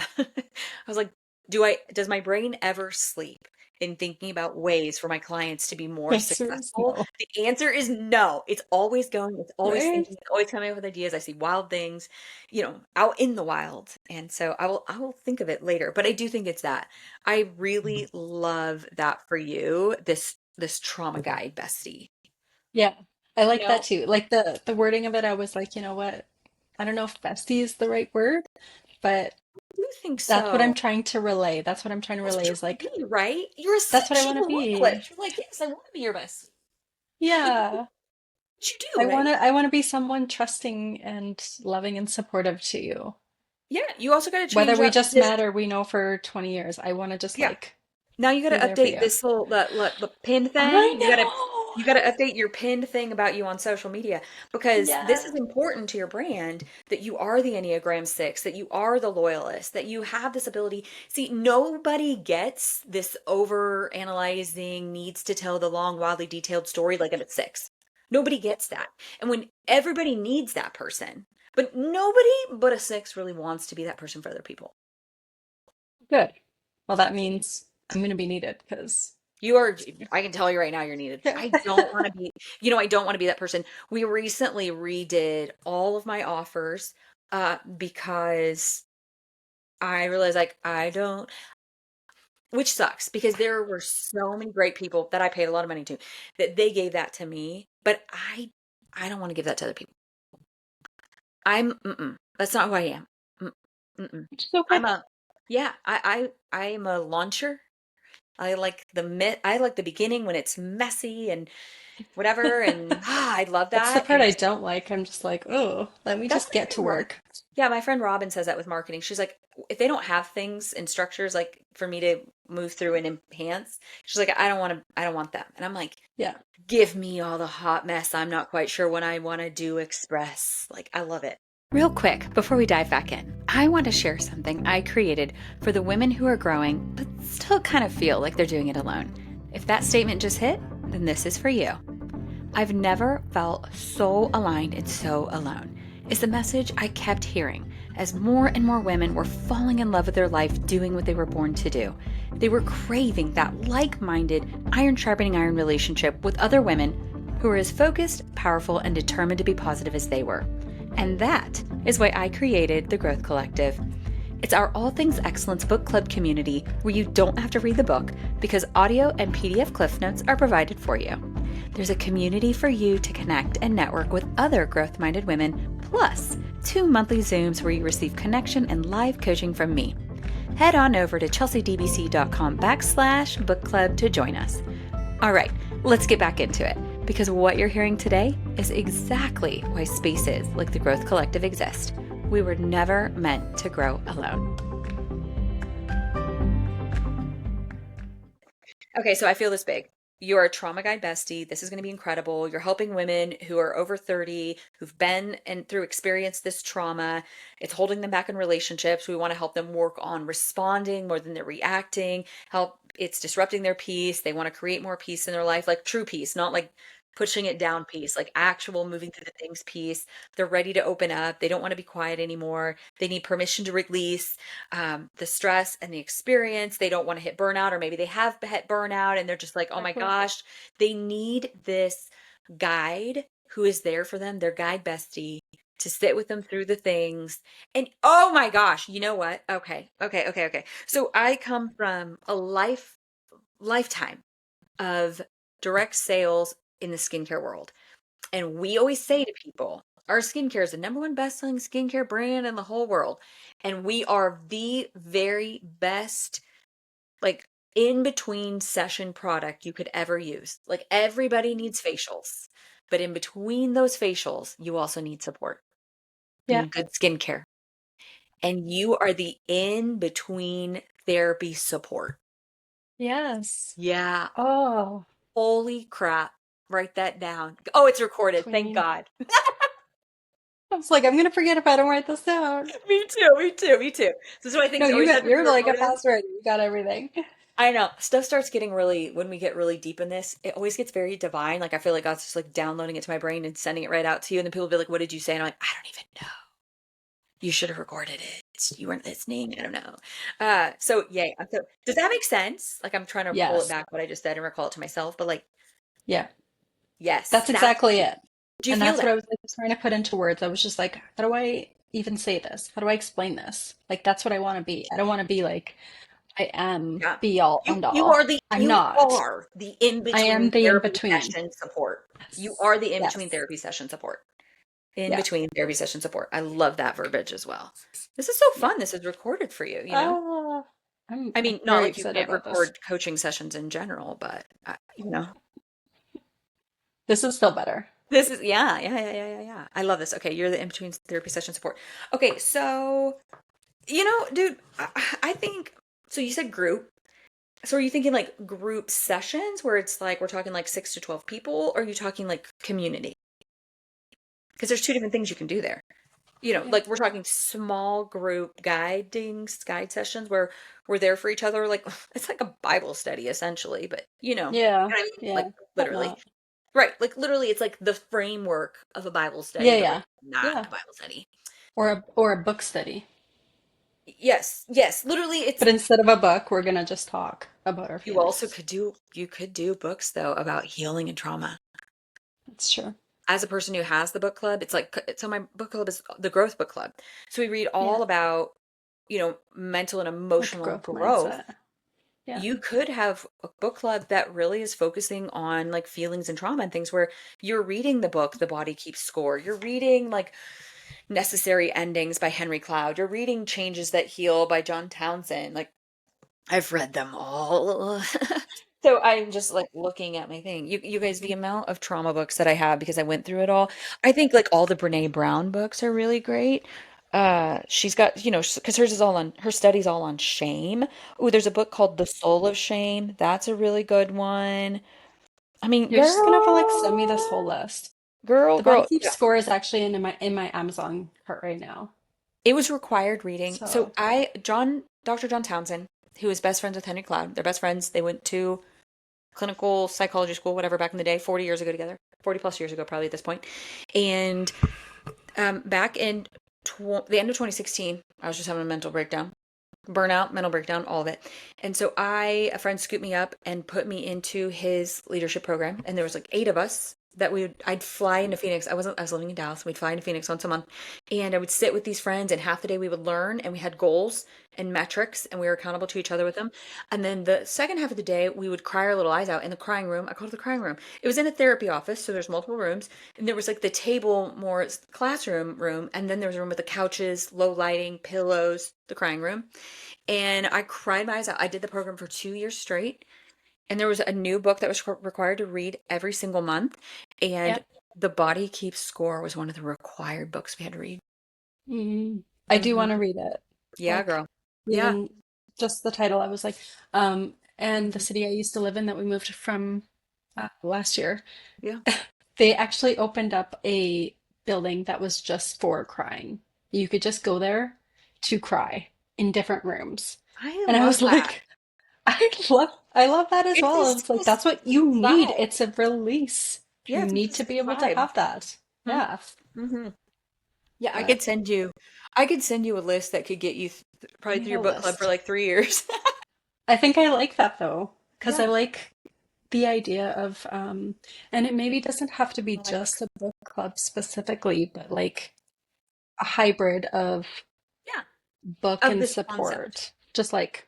[SPEAKER 1] was like, does my brain ever sleep in thinking about ways for my clients to be more
[SPEAKER 2] Answer is
[SPEAKER 1] successful?
[SPEAKER 2] no.
[SPEAKER 1] The answer is no. It's always going, it's always
[SPEAKER 2] Right?
[SPEAKER 1] thinking, it's always coming up with ideas. I see wild things, out in the wild. And so I will think of it later, but I do think it's that. I really love that for you, this trauma guide bestie.
[SPEAKER 2] Yeah. I
[SPEAKER 1] You
[SPEAKER 2] like that
[SPEAKER 1] know,
[SPEAKER 2] too. Like the wording of it, I was like, you know what? I don't know if bestie is the right word, but
[SPEAKER 1] I do think
[SPEAKER 2] that's what I'm
[SPEAKER 1] so.
[SPEAKER 2] trying to relay. That's what I'm trying to
[SPEAKER 1] That's
[SPEAKER 2] relay
[SPEAKER 1] what
[SPEAKER 2] is
[SPEAKER 1] you
[SPEAKER 2] like,
[SPEAKER 1] want to be, right? You're a
[SPEAKER 2] that's what I
[SPEAKER 1] six.
[SPEAKER 2] want
[SPEAKER 1] You
[SPEAKER 2] to
[SPEAKER 1] have a love clip.
[SPEAKER 2] be.
[SPEAKER 1] You're like, yes, I want to be your best. Like,
[SPEAKER 2] Yeah.
[SPEAKER 1] what you do, right?
[SPEAKER 2] I want to be someone trusting and loving and supportive to you.
[SPEAKER 1] Yeah, you also got to
[SPEAKER 2] Whether
[SPEAKER 1] change
[SPEAKER 2] we
[SPEAKER 1] up
[SPEAKER 2] just
[SPEAKER 1] this.
[SPEAKER 2] met or we know for 20 years, I want to just
[SPEAKER 1] Yeah,
[SPEAKER 2] like
[SPEAKER 1] now you got
[SPEAKER 2] be
[SPEAKER 1] to
[SPEAKER 2] there for
[SPEAKER 1] update
[SPEAKER 2] you.
[SPEAKER 1] this whole the pin
[SPEAKER 2] I
[SPEAKER 1] thing. You got to
[SPEAKER 2] know.
[SPEAKER 1] update your pinned thing about you on social media, because this
[SPEAKER 2] Yeah.
[SPEAKER 1] is important to your brand, that you are the Enneagram 6, that you are the loyalist, that you have this ability. See, nobody gets this over analyzing, needs to tell the long, wildly detailed story like a 6. Nobody gets that. And when everybody needs that person, but nobody but a 6 really wants to be that person for other people.
[SPEAKER 2] Good. Well, that means I'm going to be needed because
[SPEAKER 1] You are, I can tell you right now, you're needed.
[SPEAKER 2] yeah.
[SPEAKER 1] I don't want to be that person. We recently redid all of my offers because I realized, like, I don't, which sucks, because there were so many great people that I paid a lot of money to, that they gave that to me, but I don't want to give that to other people. That's not who I am. Mm, Mm-mm.
[SPEAKER 2] Which is okay.
[SPEAKER 1] I'm a, yeah, I am a launcher. I like the beginning when it's messy and whatever, and I love
[SPEAKER 2] That's the
[SPEAKER 1] that.
[SPEAKER 2] part I don't like. I'm just like, oh, let me
[SPEAKER 1] That's
[SPEAKER 2] just
[SPEAKER 1] the
[SPEAKER 2] get to
[SPEAKER 1] hard one.
[SPEAKER 2] work.
[SPEAKER 1] Yeah, my friend Robin says that with marketing. She's like, if they don't have things and structures like for me to move through and enhance, she's like, I don't want them. And I'm like,
[SPEAKER 2] Yeah.
[SPEAKER 1] give me all the hot mess. I'm not quite sure what I want to do express. Like, I love it. Real quick, before we dive back in, I want to share something I created for the women who are growing, but still kind of feel like they're doing it alone. If that statement just hit, then this is for you. I've never felt so aligned and so alone, is the message I kept hearing as more and more women were falling in love with their life doing what they were born to do. They were craving that like-minded, iron sharpening iron relationship with other women who were as focused, powerful, and determined to be positive as they were. And that is why I created the Growth Collective. It's our All Things Excellence book club community where you don't have to read the book because audio and PDF Cliff Notes are provided for you. There's a community for you to connect and network with other growth-minded women, plus 2 monthly Zooms where you receive connection and live coaching from me. head on over to chelseadbc.com/book club to join us. All right, let's get back into it, because what you're hearing today is exactly why spaces like the Growth Collective exist. We were never meant to grow alone. Okay, so I feel this big. You're a trauma guide bestie. This is going to be incredible. You're helping women who are over 30, who've been and through experienced this trauma. It's holding them back in relationships. We want to help them work on responding more than they're reacting. It's disrupting their peace. They want to create more peace in their life, like true peace, not like pushing it down peace, like actual moving through the things peace. They're ready to open up. They don't want to be quiet anymore. They need permission to release the stress and the experience. They don't want to hit burnout, or maybe they have hit burnout and they're just like, oh my gosh, they need this guide who is there for them, their guide bestie, to sit with them through the things. And oh my gosh, you know what? Okay. So I come from a lifetime of direct sales in the skincare world. And we always say to people, our skincare is the number one best-selling skincare brand in the whole world. And we are the very best, like, in between session product you could ever use. Like, everybody needs facials, but in between those facials, you also need support. You
[SPEAKER 2] Yeah.
[SPEAKER 1] need good skincare. And you are the in-between therapy support.
[SPEAKER 2] Yes.
[SPEAKER 1] Yeah.
[SPEAKER 2] Oh,
[SPEAKER 1] Holy crap. Write that down. Oh, it's recorded. Thank
[SPEAKER 2] Queen.
[SPEAKER 1] God.
[SPEAKER 2] I was like, I'm gonna forget if I don't write this down.
[SPEAKER 1] Me too. So I think
[SPEAKER 2] No,
[SPEAKER 1] it always has to be
[SPEAKER 2] you're like a
[SPEAKER 1] recorded.
[SPEAKER 2] fast writer. You got everything.
[SPEAKER 1] I know. Stuff starts getting really, when we get really deep in this, it always gets very divine. Like, I feel like God's just like downloading it to my brain and sending it right out to you. And then people will be like, what did you say? And I'm like, I don't even know. You should have recorded it. You weren't listening. I don't know. So yay. Does that make sense? Like, I'm trying to pull it
[SPEAKER 2] Yes.
[SPEAKER 1] back what I just said and recall it to myself, but like,
[SPEAKER 2] Yeah.
[SPEAKER 1] yes,
[SPEAKER 2] That's exactly it.
[SPEAKER 1] do you
[SPEAKER 2] And
[SPEAKER 1] feel
[SPEAKER 2] that's what
[SPEAKER 1] that?
[SPEAKER 2] I was like, trying to put into words. I was just like, how do I even say this? How do I explain this? Like, that's what I want to be. I don't want to be like, I am
[SPEAKER 1] Yeah.
[SPEAKER 2] be all,
[SPEAKER 1] You
[SPEAKER 2] end
[SPEAKER 1] you
[SPEAKER 2] all.
[SPEAKER 1] are the
[SPEAKER 2] I'm
[SPEAKER 1] you
[SPEAKER 2] not.
[SPEAKER 1] are the
[SPEAKER 2] I am
[SPEAKER 1] in-between
[SPEAKER 2] the in
[SPEAKER 1] therapy
[SPEAKER 2] between.
[SPEAKER 1] session support. You
[SPEAKER 2] Yes.
[SPEAKER 1] are the in-between
[SPEAKER 2] Yes.
[SPEAKER 1] therapy session support.
[SPEAKER 2] Yeah.
[SPEAKER 1] In-between therapy session support. I love that verbiage as well. This is so
[SPEAKER 2] Yeah.
[SPEAKER 1] fun. This is recorded for you,
[SPEAKER 2] Ah,
[SPEAKER 1] I
[SPEAKER 2] I'm
[SPEAKER 1] mean, not
[SPEAKER 2] very
[SPEAKER 1] like you
[SPEAKER 2] excited
[SPEAKER 1] can't
[SPEAKER 2] about this.
[SPEAKER 1] record coaching sessions in general, but
[SPEAKER 2] This is still better.
[SPEAKER 1] this is yeah. I love this. Okay, you're the in-between therapy session support. Okay, so dude, I think so. You said group. So are you thinking like group sessions where it's like we're talking like 6 to 12 people, or are you talking like community? Because there's two different things you can do there.
[SPEAKER 2] Yeah.
[SPEAKER 1] Like we're talking small group guide sessions where we're there for each other. Like it's like a Bible study essentially, but
[SPEAKER 2] Yeah.
[SPEAKER 1] what I mean? Like
[SPEAKER 2] Yeah. But
[SPEAKER 1] literally.
[SPEAKER 2] not.
[SPEAKER 1] Right. Like literally it's like the framework of a Bible study,
[SPEAKER 2] Yeah.
[SPEAKER 1] but like
[SPEAKER 2] Yeah.
[SPEAKER 1] not
[SPEAKER 2] Yeah.
[SPEAKER 1] a Bible study.
[SPEAKER 2] Or a book study.
[SPEAKER 1] Yes. Literally
[SPEAKER 2] But
[SPEAKER 1] it's
[SPEAKER 2] instead of a book, we're gonna just talk about our
[SPEAKER 1] you also
[SPEAKER 2] feelings.
[SPEAKER 1] you could do books though about healing and trauma.
[SPEAKER 2] That's true.
[SPEAKER 1] As a person who has the book club, it's like, so my book club is the growth book club. So we read
[SPEAKER 2] Yeah.
[SPEAKER 1] all about, mental and
[SPEAKER 2] Like
[SPEAKER 1] emotional
[SPEAKER 2] growth
[SPEAKER 1] growth.
[SPEAKER 2] mindset. Yeah.
[SPEAKER 1] You could have a book club that really is focusing on like feelings and trauma and things where you're reading the book, The Body Keeps Score. You're reading like Necessary Endings by Henry Cloud. You're reading Changes That Heal by John Townsend. Like I've read them all. So I'm just like looking at my thing. You guys, the amount of trauma books that I have because I went through it all. I think like all the Brene Brown books are really great. She's got, because her study's all on shame. Oh, there's a book called The Soul of Shame. That's a really good one. I mean,
[SPEAKER 2] You're just gonna have to like send me this whole list. The Body
[SPEAKER 1] girl.
[SPEAKER 2] Keeps Score is actually in my Amazon cart right now.
[SPEAKER 1] It was required reading. So
[SPEAKER 2] So
[SPEAKER 1] Dr. John Townsend, who is best friends with Henry Cloud, they're best friends. They went to clinical psychology school, whatever, back in the day, 40 years ago together, 40 plus years ago, probably at this point. And back in the end of 2016, I was just having a mental breakdown, burnout, mental breakdown, all of it. And so a friend scooped me up and put me into his leadership program. And there was like 8 of us that I'd fly into Phoenix. I was living in Dallas. We'd fly into Phoenix once a month and I would sit with these friends and half the day we would learn and we had goals and metrics and we were accountable to each other with them. And then the second half of the day, we would cry our little eyes out in the crying room. I called it the crying room. It was in a therapy office. So there's multiple rooms and there was like the table, more classroom room. And then there was a room with the couches, low lighting, pillows, the crying room. and I cried my eyes out. I did the program for 2 years straight, and there was a new book that was required to read every single month, and
[SPEAKER 2] Yep.
[SPEAKER 1] The Body Keeps Score was one of the required books we had to read.
[SPEAKER 2] Mm. I do want to
[SPEAKER 1] Hmm.
[SPEAKER 2] read it.
[SPEAKER 1] Yeah,
[SPEAKER 2] Like
[SPEAKER 1] girl. Yeah.
[SPEAKER 2] even just the title, I was like, and the
[SPEAKER 1] Mhm.
[SPEAKER 2] city I used to live in that we moved from last year,
[SPEAKER 1] Yeah.
[SPEAKER 2] they actually opened up a building that was just for crying. You could just go there to cry in different rooms.
[SPEAKER 1] I
[SPEAKER 2] And I
[SPEAKER 1] love
[SPEAKER 2] was
[SPEAKER 1] that.
[SPEAKER 2] like, I love that as
[SPEAKER 1] It's
[SPEAKER 2] well.
[SPEAKER 1] a
[SPEAKER 2] It's like
[SPEAKER 1] safe
[SPEAKER 2] that's what you need.
[SPEAKER 1] vibe.
[SPEAKER 2] It's a release.
[SPEAKER 1] Yeah,
[SPEAKER 2] You
[SPEAKER 1] it's
[SPEAKER 2] need
[SPEAKER 1] a
[SPEAKER 2] to
[SPEAKER 1] safe
[SPEAKER 2] be able to
[SPEAKER 1] vibe.
[SPEAKER 2] have that. Yeah.
[SPEAKER 1] Mm-hmm. Yeah,
[SPEAKER 2] But
[SPEAKER 1] I could send you a list that could get you
[SPEAKER 2] I
[SPEAKER 1] probably through
[SPEAKER 2] need
[SPEAKER 1] your
[SPEAKER 2] a
[SPEAKER 1] book club for
[SPEAKER 2] list.
[SPEAKER 1] like 3 years.
[SPEAKER 2] I think I like that though, because I
[SPEAKER 1] Yeah.
[SPEAKER 2] like the idea of and it maybe doesn't have to be
[SPEAKER 1] I like
[SPEAKER 2] just
[SPEAKER 1] books.
[SPEAKER 2] a book club specifically, but like a hybrid of
[SPEAKER 1] Yeah.
[SPEAKER 2] book
[SPEAKER 1] Of
[SPEAKER 2] and
[SPEAKER 1] this concept.
[SPEAKER 2] support. Just like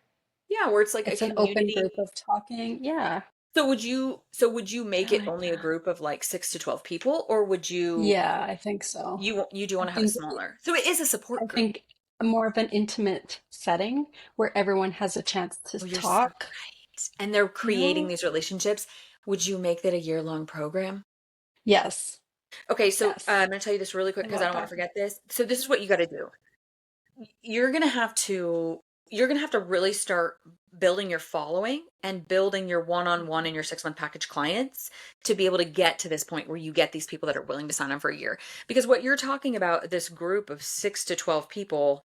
[SPEAKER 1] Yeah, where it's like a
[SPEAKER 2] it's an open
[SPEAKER 1] community.
[SPEAKER 2] group of talking. Yeah.
[SPEAKER 1] So would you
[SPEAKER 2] I
[SPEAKER 1] make it
[SPEAKER 2] like
[SPEAKER 1] only a
[SPEAKER 2] that.
[SPEAKER 1] group of like 6 to 12 people, or would
[SPEAKER 2] Yeah, I think so.
[SPEAKER 1] you do
[SPEAKER 2] I
[SPEAKER 1] want to have a
[SPEAKER 2] think
[SPEAKER 1] smaller? So it is a support
[SPEAKER 2] I
[SPEAKER 1] group.
[SPEAKER 2] think more of an intimate setting where everyone has a chance to
[SPEAKER 1] Oh, you're so
[SPEAKER 2] talk,
[SPEAKER 1] right. And they're
[SPEAKER 2] you
[SPEAKER 1] creating
[SPEAKER 2] know?
[SPEAKER 1] these relationships. Would you make that a year-long program?
[SPEAKER 2] Yes.
[SPEAKER 1] Okay, so
[SPEAKER 2] Yes.
[SPEAKER 1] I'm going to tell you this really quick
[SPEAKER 2] I
[SPEAKER 1] because I
[SPEAKER 2] love
[SPEAKER 1] don't want to
[SPEAKER 2] that.
[SPEAKER 1] forget this. So this is what you got to do. You're going to have to you're going to have to really start building your following and building your one-on-one and your 6 month package clients to be able to get to this point where you get these people that are willing to sign up for a year. Because what you're talking about, this group of 6 to 12 people,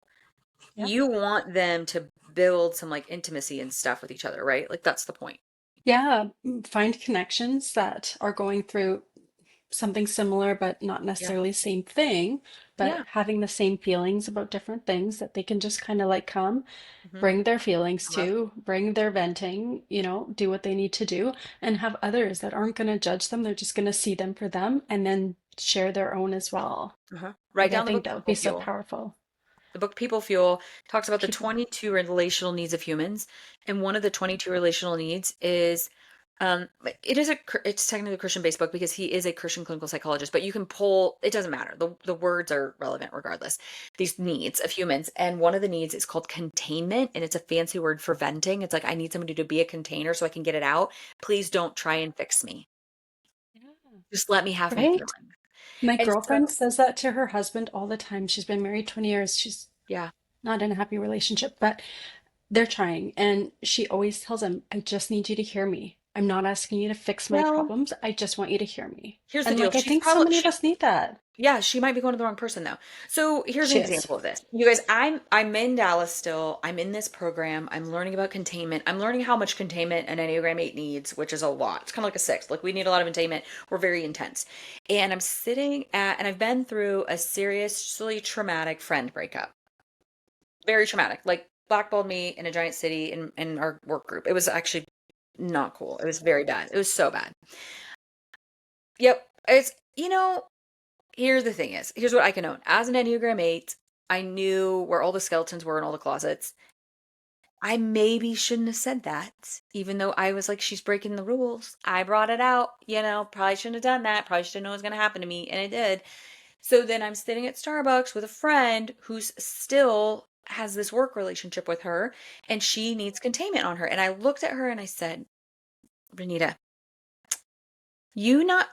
[SPEAKER 2] Yeah.
[SPEAKER 1] you want them to build some like intimacy and stuff with each other, right? Like that's the point.
[SPEAKER 2] Yeah, find connections that are going through something similar, but not
[SPEAKER 1] Yeah.
[SPEAKER 2] necessarily same thing, but
[SPEAKER 1] Yeah.
[SPEAKER 2] having the same feelings about different things that they can just kind of like come,
[SPEAKER 1] Hmm.
[SPEAKER 2] bring their feelings
[SPEAKER 1] I love
[SPEAKER 2] to, bring their venting, do what they need to do, and have others that aren't going to judge them. They're just going to see them for them and then share their own as well.
[SPEAKER 1] Write
[SPEAKER 2] Like, I
[SPEAKER 1] down the
[SPEAKER 2] think
[SPEAKER 1] book
[SPEAKER 2] that would
[SPEAKER 1] People
[SPEAKER 2] be so
[SPEAKER 1] Fuel.
[SPEAKER 2] powerful.
[SPEAKER 1] The book People Fuel talks about the
[SPEAKER 2] People.
[SPEAKER 1] 22 relational needs of humans, and one of the 22 relational needs is it's technically a Christian-based book because he is a Christian clinical psychologist, but you can pull, it doesn't matter. The words are relevant regardless. These needs of humans, and one of the needs is called containment, and it's a fancy word for venting. It's like I need somebody to be a container so I can get it out. Please don't try and fix me.
[SPEAKER 2] Yeah.
[SPEAKER 1] Just let me have my
[SPEAKER 2] Right?
[SPEAKER 1] feeling.
[SPEAKER 2] My
[SPEAKER 1] And
[SPEAKER 2] girlfriend
[SPEAKER 1] so,
[SPEAKER 2] says that to her husband all the time. She's been married 20 years. She's
[SPEAKER 1] yeah.
[SPEAKER 2] not in a happy relationship, but they're trying. And she always tells him, I just need you to hear me. I'm not asking you to fix my
[SPEAKER 1] Well,
[SPEAKER 2] problems. I just want you to hear me.
[SPEAKER 1] here's the
[SPEAKER 2] And
[SPEAKER 1] deal.
[SPEAKER 2] like, I
[SPEAKER 1] She's
[SPEAKER 2] think so
[SPEAKER 1] probably
[SPEAKER 2] many of us need that.
[SPEAKER 1] Yeah, she might be going to the wrong person though. So here's an
[SPEAKER 2] She is.
[SPEAKER 1] example of this. You guys, I'm in Dallas still. I'm in this program. I'm learning about containment. I'm learning how much containment an Enneagram 8 needs, which is a lot. It's kind of like a 6. Like we need a lot of containment. We're very intense. And and I've been through a seriously traumatic friend breakup. Very traumatic. Like blackballed me in a giant city in our work group. It was actually not cool. It was very bad. It was so bad. Yep. Here's the thing here's what I can own. As an Enneagram 8, I knew where all the skeletons were in all the closets. I maybe shouldn't have said that, even though I was like, she's breaking the rules. I brought it out, probably shouldn't have done that. Probably should have known what was going to happen to me. And it did. So then I'm sitting at Starbucks with a friend who's still has this work relationship with her and she needs containment on her. And I looked at her and I said, Renita, you not,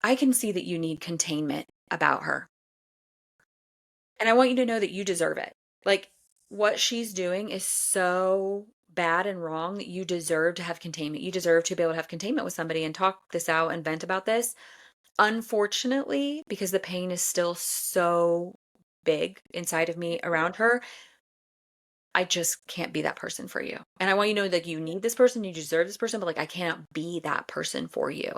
[SPEAKER 1] I can see that you need containment about her. And I want you to know that you deserve it. Like what she's doing is so bad and wrong that you deserve to have containment. You deserve to be able to have containment with somebody and talk this out and vent about this. Unfortunately, because the pain is still so big inside of me around her, I just can't be that person for you. And I want you to know that you need this person, you deserve this person, but like I can't be that person for you.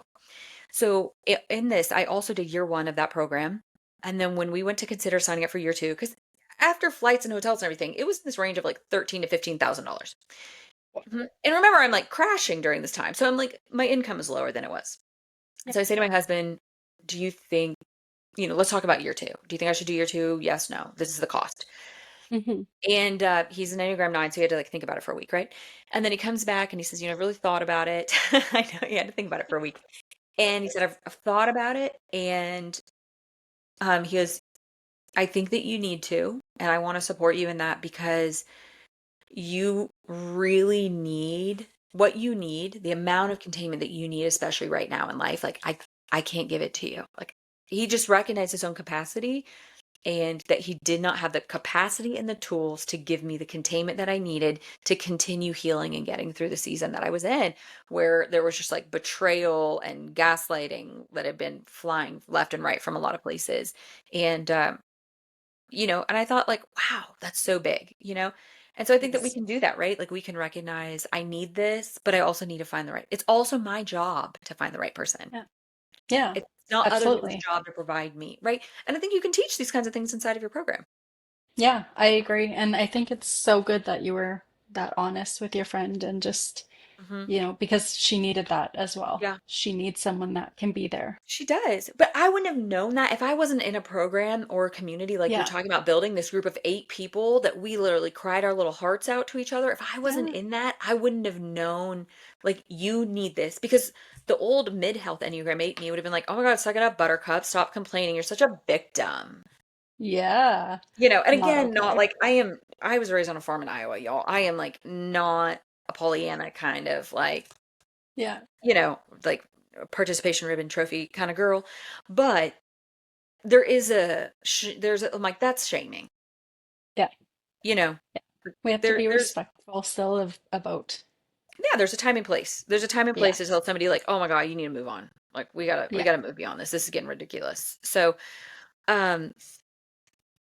[SPEAKER 1] So in this, I also did year 1 of that program. And then when we went to consider signing up for year 2, because after flights and hotels and everything, it was in this range of like $13,000 to $15,000. And remember, I'm like crashing during this time. So I'm like, my income is lower than it was.
[SPEAKER 2] Yeah.
[SPEAKER 1] So I say to my husband, do you think, let's talk about year 2. Do you think I should do year 2? Yes, no. This is the cost.
[SPEAKER 2] Hmm.
[SPEAKER 1] And he's an Enneagram 9, so he had to like think about it for a week, right? And then he comes back and he says, I've really thought about it. I know he had to think about it for a week. And he said, I've thought about it. And he goes, I think that you need to, and I want to support you in that because you really need what you need, the amount of containment that you need, especially right now in life. Like I can't give it to you. Like he just recognized his own capacity and that he did not have the capacity and the tools to give me the containment that I needed to continue healing and getting through the season that I was in, where there was just like betrayal and gaslighting that had been flying left and right from a lot of places. And, and I thought, like, wow, that's so big. And so I think that we
[SPEAKER 2] Yes.
[SPEAKER 1] can do that, right? Like we can recognize I need this, but I also need to find the right. It's also my job to find the right person.
[SPEAKER 2] Yeah. Yeah.
[SPEAKER 1] It's not other people's
[SPEAKER 2] Absolutely.
[SPEAKER 1] job to provide me, right? And I think you can teach these kinds of things inside of your program.
[SPEAKER 2] Yeah, I agree. And I think it's so good that you were that honest with your friend and just,
[SPEAKER 1] Hmm.
[SPEAKER 2] because she needed that as well.
[SPEAKER 1] Yeah,
[SPEAKER 2] She needs someone that can be there.
[SPEAKER 1] she does. But I wouldn't have known that if I wasn't in a program or a community like you're
[SPEAKER 2] Yeah.
[SPEAKER 1] talking about building this group of 8 people that we literally cried our little hearts out to each other. If I wasn't
[SPEAKER 2] Yeah.
[SPEAKER 1] in that, I wouldn't have known, like, you need this because the old mid-health Enneagram 8 me would have been like, oh my God, suck it up, buttercup, stop complaining. You're such a victim.
[SPEAKER 2] Yeah.
[SPEAKER 1] And
[SPEAKER 2] Not
[SPEAKER 1] again, not
[SPEAKER 2] okay.
[SPEAKER 1] like I was raised on a farm in Iowa, y'all. I am like not a Pollyanna kind of like
[SPEAKER 2] Yeah.
[SPEAKER 1] like a participation ribbon trophy kind of girl. But there is I'm like, that's shaming,
[SPEAKER 2] Yeah.
[SPEAKER 1] you know,
[SPEAKER 2] We have to be
[SPEAKER 1] there's,
[SPEAKER 2] respectful still of about.
[SPEAKER 1] yeah, there's a time and place. There's a time and place to
[SPEAKER 2] Yes.
[SPEAKER 1] tell somebody like, oh my God, you need to move on. Like we
[SPEAKER 2] Yeah.
[SPEAKER 1] gotta move beyond this. This is getting ridiculous. So, um,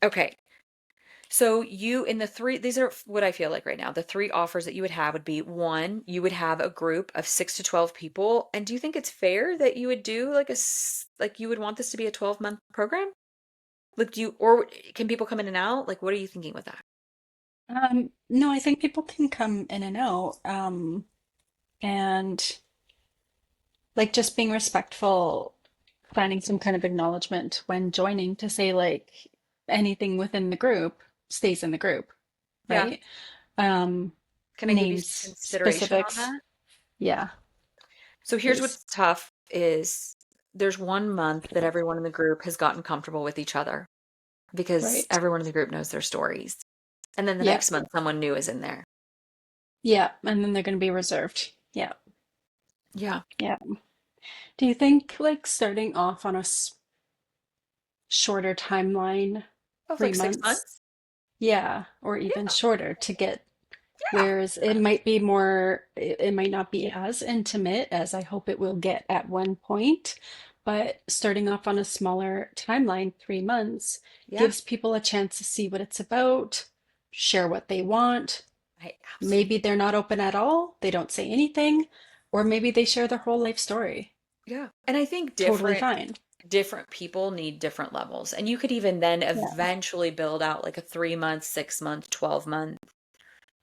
[SPEAKER 1] okay. So you in the three, these are what I feel like right now. The three offers that you would have would be one, you would have a group of 6 to 12 people. And do you think it's fair that you would do like you would want this to be a 12-month program? Like or can people come in and out? Like, what are you thinking with that?
[SPEAKER 2] No, I think people can come in and out. And like just being respectful, finding some kind of acknowledgement when joining to say like anything within the group stays in the group,
[SPEAKER 1] Yeah.
[SPEAKER 2] right? Um,
[SPEAKER 1] Can I give you some
[SPEAKER 2] names,
[SPEAKER 1] consideration on
[SPEAKER 2] specifics.
[SPEAKER 1] that?
[SPEAKER 2] Yeah,
[SPEAKER 1] So here's
[SPEAKER 2] please.
[SPEAKER 1] what's tough is there's 1 month that everyone in the group has gotten comfortable with each other because
[SPEAKER 2] Right.
[SPEAKER 1] everyone in the group knows their stories. And then the
[SPEAKER 2] Yeah.
[SPEAKER 1] next month, someone new is in there.
[SPEAKER 2] Yeah. And then they're going to be reserved. Yeah.
[SPEAKER 1] Yeah.
[SPEAKER 2] Yeah. Do you think like starting off on a shorter timeline,
[SPEAKER 1] Oh,
[SPEAKER 2] three
[SPEAKER 1] like six
[SPEAKER 2] months?
[SPEAKER 1] months?
[SPEAKER 2] Yeah. Or even
[SPEAKER 1] Yeah.
[SPEAKER 2] shorter to get,
[SPEAKER 1] Yeah.
[SPEAKER 2] whereas it might be more, it might not be as intimate as I hope it will get at one point, but starting off on a smaller timeline, 3 months,
[SPEAKER 1] Yeah.
[SPEAKER 2] gives people a chance to see what it's about, share what they want.
[SPEAKER 1] I
[SPEAKER 2] Maybe
[SPEAKER 1] absolutely.
[SPEAKER 2] they're not open at all, they don't say anything, or maybe they share their whole life story.
[SPEAKER 1] Yeah. And I think
[SPEAKER 2] Totally
[SPEAKER 1] different
[SPEAKER 2] fine.
[SPEAKER 1] different people need different levels. And you could even then
[SPEAKER 2] Yeah.
[SPEAKER 1] eventually build out like a 3 month, 6 month, 12 month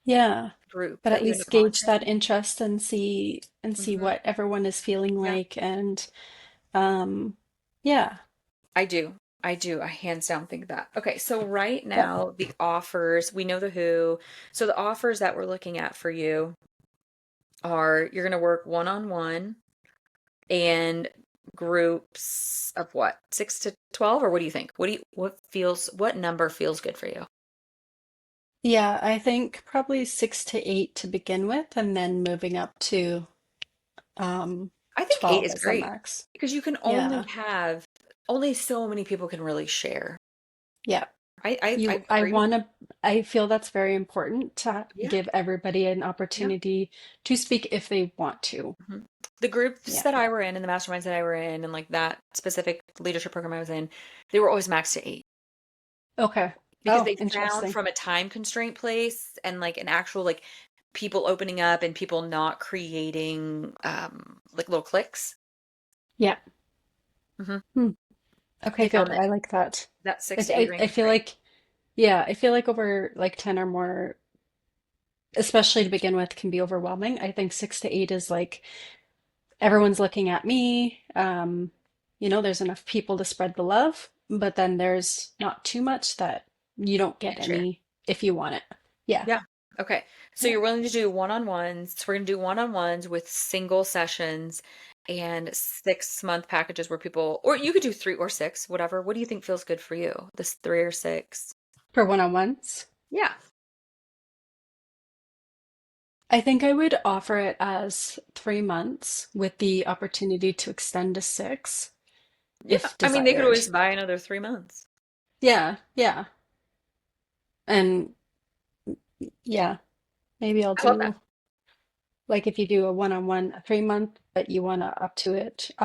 [SPEAKER 2] Yeah.
[SPEAKER 1] group
[SPEAKER 2] But at
[SPEAKER 1] that you end
[SPEAKER 2] least
[SPEAKER 1] up
[SPEAKER 2] gauge
[SPEAKER 1] launching.
[SPEAKER 2] that interest and see
[SPEAKER 1] Hmm.
[SPEAKER 2] what everyone is feeling
[SPEAKER 1] Yeah.
[SPEAKER 2] like and um yeah.
[SPEAKER 1] I do. I do. I hands down think that. Okay, so right
[SPEAKER 2] Yeah.
[SPEAKER 1] now, the offers, we know the who. So the offers that we're looking at for you are you're going to work one-on-one and groups of what? 6 to 12 or what do you think? What number feels good for you?
[SPEAKER 2] Yeah, I think probably 6 to 8 to begin with, and then moving up to um
[SPEAKER 1] I think 8
[SPEAKER 2] 12
[SPEAKER 1] is
[SPEAKER 2] as a
[SPEAKER 1] great
[SPEAKER 2] max.
[SPEAKER 1] because you can
[SPEAKER 2] Yeah.
[SPEAKER 1] only so many people can really share.
[SPEAKER 2] Yeah.
[SPEAKER 1] I
[SPEAKER 2] I
[SPEAKER 1] agree with
[SPEAKER 2] want to, I feel that's very important to
[SPEAKER 1] yeah.
[SPEAKER 2] give everybody an
[SPEAKER 1] Yeah.
[SPEAKER 2] opportunity to speak if they want to.
[SPEAKER 1] Mhm. The groups
[SPEAKER 2] Yeah.
[SPEAKER 1] that I were in and the masterminds that I were in and like that specific leadership program I was in, they were always maxed to 8
[SPEAKER 2] Okay.
[SPEAKER 1] because
[SPEAKER 2] Oh,
[SPEAKER 1] they found
[SPEAKER 2] interesting.
[SPEAKER 1] from a time constraint place and like an actual like people opening up and people not creating like little cliques.
[SPEAKER 2] Yeah.
[SPEAKER 1] Hmm.
[SPEAKER 2] Hmm. Okay,
[SPEAKER 1] They
[SPEAKER 2] good.
[SPEAKER 1] found that
[SPEAKER 2] I like that.
[SPEAKER 1] that
[SPEAKER 2] I,
[SPEAKER 1] 6 to 8
[SPEAKER 2] I
[SPEAKER 1] range is
[SPEAKER 2] feel
[SPEAKER 1] great.
[SPEAKER 2] like, yeah, I feel like over like 10 or more, especially to begin with, can be overwhelming. I think 6 to 8 is like everyone's looking at me. There's enough people to spread the love, but then there's not too much that you don't
[SPEAKER 1] You
[SPEAKER 2] get
[SPEAKER 1] can share.
[SPEAKER 2] any if you want it. Yeah.
[SPEAKER 1] Yeah. Okay. So
[SPEAKER 2] Yeah.
[SPEAKER 1] you're willing to do one-on-ones. So we're gonna do one-on-ones with single sessions and 6 month packages where people, or you could do 3 or 6, whatever. What do you think feels good for you? This 3 or 6?
[SPEAKER 2] For one-on-ones.
[SPEAKER 1] Yeah.
[SPEAKER 2] I think I would offer it as 3 months with the opportunity to extend to 6
[SPEAKER 1] Yeah.
[SPEAKER 2] if
[SPEAKER 1] I mean, they could
[SPEAKER 2] desired.
[SPEAKER 1] always buy another 3 months.
[SPEAKER 2] Yeah, yeah. And yeah, maybe I'll
[SPEAKER 1] I love that.
[SPEAKER 2] do like if you do a one-on-one a 3 month, but you want to up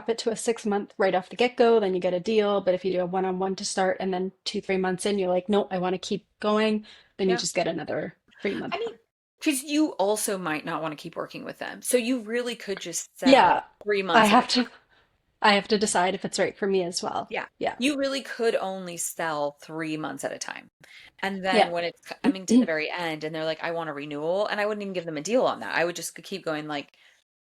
[SPEAKER 2] it to a 6 month right off the get-go, then you get a deal. But if you do a one-on-one to start and then 2, 3 months in, you're like, nope, I want to keep going, then you
[SPEAKER 1] Yeah.
[SPEAKER 2] just get another 3 month.
[SPEAKER 1] I mean, because you also might not want to keep working with them. So you really could just sell
[SPEAKER 2] Yeah,
[SPEAKER 1] three
[SPEAKER 2] I
[SPEAKER 1] months at a
[SPEAKER 2] have
[SPEAKER 1] time.
[SPEAKER 2] I have to decide if it's right for me as well.
[SPEAKER 1] Yeah.
[SPEAKER 2] Yeah.
[SPEAKER 1] You really could only sell 3 months at a time. And then
[SPEAKER 2] Yeah.
[SPEAKER 1] when it's coming to the very end and they're like, I want a renewal, and I wouldn't even give them a deal on that. I would just keep going like,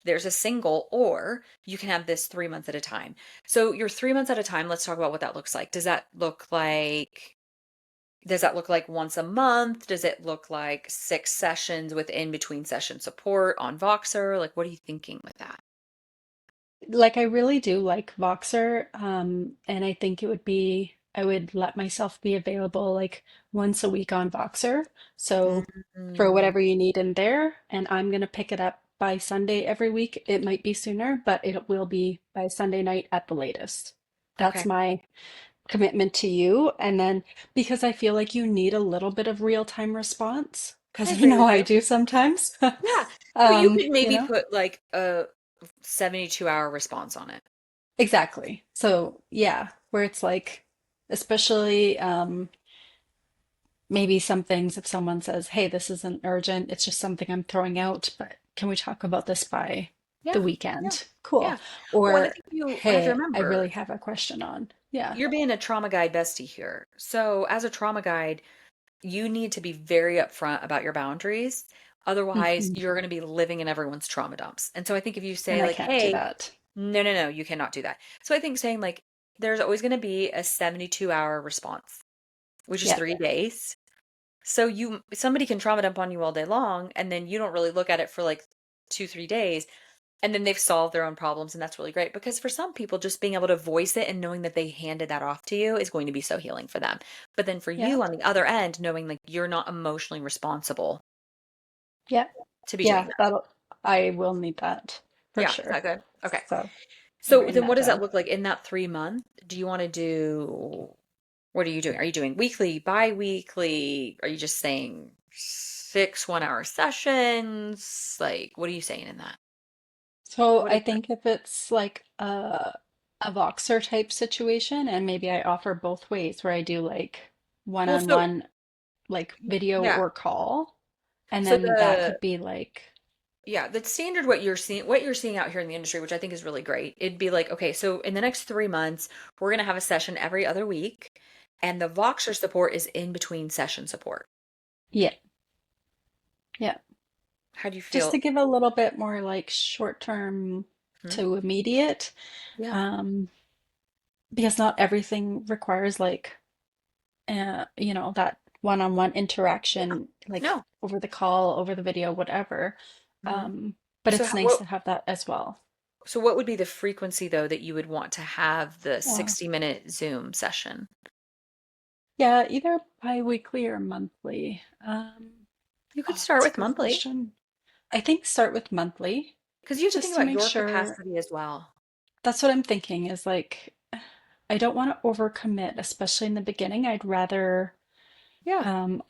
[SPEAKER 1] there's a single, or you can have this 3 months at a time. So your 3 months at a time, let's talk about what that looks like. Does that look like once a month? Does it look like 6 sessions with in between session support on Voxer? Like, what are you thinking with that?
[SPEAKER 2] Like I really do like Voxer, and I think I would let myself be available like once a week on Voxer. So throw
[SPEAKER 1] Mm,
[SPEAKER 2] whatever you need in there, and I'm gonna pick it up by Sunday every week. It might be sooner, but it will be by Sunday night at the latest. That's
[SPEAKER 1] okay.
[SPEAKER 2] my commitment to you. And then because I feel like you need a little bit of real-time response,
[SPEAKER 1] I
[SPEAKER 2] because I
[SPEAKER 1] agree
[SPEAKER 2] know
[SPEAKER 1] with
[SPEAKER 2] I
[SPEAKER 1] you.
[SPEAKER 2] do sometimes.
[SPEAKER 1] Yeah. So you could
[SPEAKER 2] You
[SPEAKER 1] maybe
[SPEAKER 2] know?
[SPEAKER 1] put like a 72-hour response on it.
[SPEAKER 2] Exactly. So yeah, where it's like, especially maybe some things if someone says, "Hey, this isn't urgent, it's just something I'm throwing out, but can we talk about this by the
[SPEAKER 1] Yeah. Yeah.
[SPEAKER 2] weekend?" Cool.
[SPEAKER 1] Yeah. Well, and I
[SPEAKER 2] Or,
[SPEAKER 1] think you have to
[SPEAKER 2] "Hey, I really
[SPEAKER 1] remember
[SPEAKER 2] have a question on." Yeah.
[SPEAKER 1] you're being a trauma guide bestie here. So as a trauma guide, you need to be very upfront about your boundaries. Otherwise,
[SPEAKER 2] Hmm.
[SPEAKER 1] you're going to be living in everyone's trauma dumps. And so I think if you
[SPEAKER 2] And
[SPEAKER 1] say
[SPEAKER 2] I
[SPEAKER 1] like,
[SPEAKER 2] can't do
[SPEAKER 1] hey,
[SPEAKER 2] that.
[SPEAKER 1] no, no, no, you cannot do that. So I think saying like, there's always going to be a 72-hour response, which is
[SPEAKER 2] Yeah.
[SPEAKER 1] 3 days. So somebody can trauma dump on you all day long, and then you don't really look at it for like 2, 3 days, and then they've solved their own problems, and that's really great because for some people, just being able to voice it and knowing that they handed that off to you is going to be so healing for them. But then for
[SPEAKER 2] Yeah.
[SPEAKER 1] you on the other end, knowing like you're not emotionally responsible
[SPEAKER 2] Yeah.
[SPEAKER 1] to be doing
[SPEAKER 2] Yeah,
[SPEAKER 1] that.
[SPEAKER 2] that'll I will need that for
[SPEAKER 1] Yeah, is
[SPEAKER 2] sure.
[SPEAKER 1] that good? Okay.
[SPEAKER 2] So I'm
[SPEAKER 1] So
[SPEAKER 2] writing
[SPEAKER 1] then what
[SPEAKER 2] that
[SPEAKER 1] does that
[SPEAKER 2] down.
[SPEAKER 1] look like in that 3 month? Do you want to do, what are you doing? Are you doing weekly, bi-weekly? Are you just saying 6 1-hour sessions? Like, what are you saying in that?
[SPEAKER 2] So
[SPEAKER 1] What
[SPEAKER 2] I
[SPEAKER 1] is that?
[SPEAKER 2] think if it's like a Voxer type situation, and maybe I offer both ways where I do like
[SPEAKER 1] Well, so
[SPEAKER 2] one-on-one, like video
[SPEAKER 1] yeah.
[SPEAKER 2] or call, and
[SPEAKER 1] So
[SPEAKER 2] then that could be like,
[SPEAKER 1] yeah, the standard what you're seeing out here in the industry, which I think is really great. It'd be like, okay, so in the next 3 months, we're gonna have a session every other week, and the Voxer support is in between session support.
[SPEAKER 2] yeah, yeah,
[SPEAKER 1] How do you
[SPEAKER 2] just
[SPEAKER 1] feel?
[SPEAKER 2] to give a little bit more like short term
[SPEAKER 1] Hmm?
[SPEAKER 2] to immediate,
[SPEAKER 1] Yeah.
[SPEAKER 2] um, because not everything requires like that one-on-one
[SPEAKER 1] Yeah.
[SPEAKER 2] interaction, like
[SPEAKER 1] No.
[SPEAKER 2] over the call, over the video, whatever.
[SPEAKER 1] Hmm.
[SPEAKER 2] But
[SPEAKER 1] So
[SPEAKER 2] it's
[SPEAKER 1] how,
[SPEAKER 2] nice
[SPEAKER 1] what
[SPEAKER 2] to have that as well.
[SPEAKER 1] so what would be the frequency though that you would want to have the
[SPEAKER 2] Uh,
[SPEAKER 1] 60-minute Zoom session?
[SPEAKER 2] yeah, either bi-weekly or monthly.
[SPEAKER 1] You could
[SPEAKER 2] Oh,
[SPEAKER 1] start
[SPEAKER 2] that's a
[SPEAKER 1] with
[SPEAKER 2] good
[SPEAKER 1] monthly
[SPEAKER 2] question. I think start with monthly,
[SPEAKER 1] because you have to think
[SPEAKER 2] just to
[SPEAKER 1] about
[SPEAKER 2] make
[SPEAKER 1] your
[SPEAKER 2] sure.
[SPEAKER 1] capacity as well.
[SPEAKER 2] That's what I'm thinking is like, I don't want to overcommit, especially in the beginning. I'd rather,
[SPEAKER 1] Yeah.
[SPEAKER 2] um,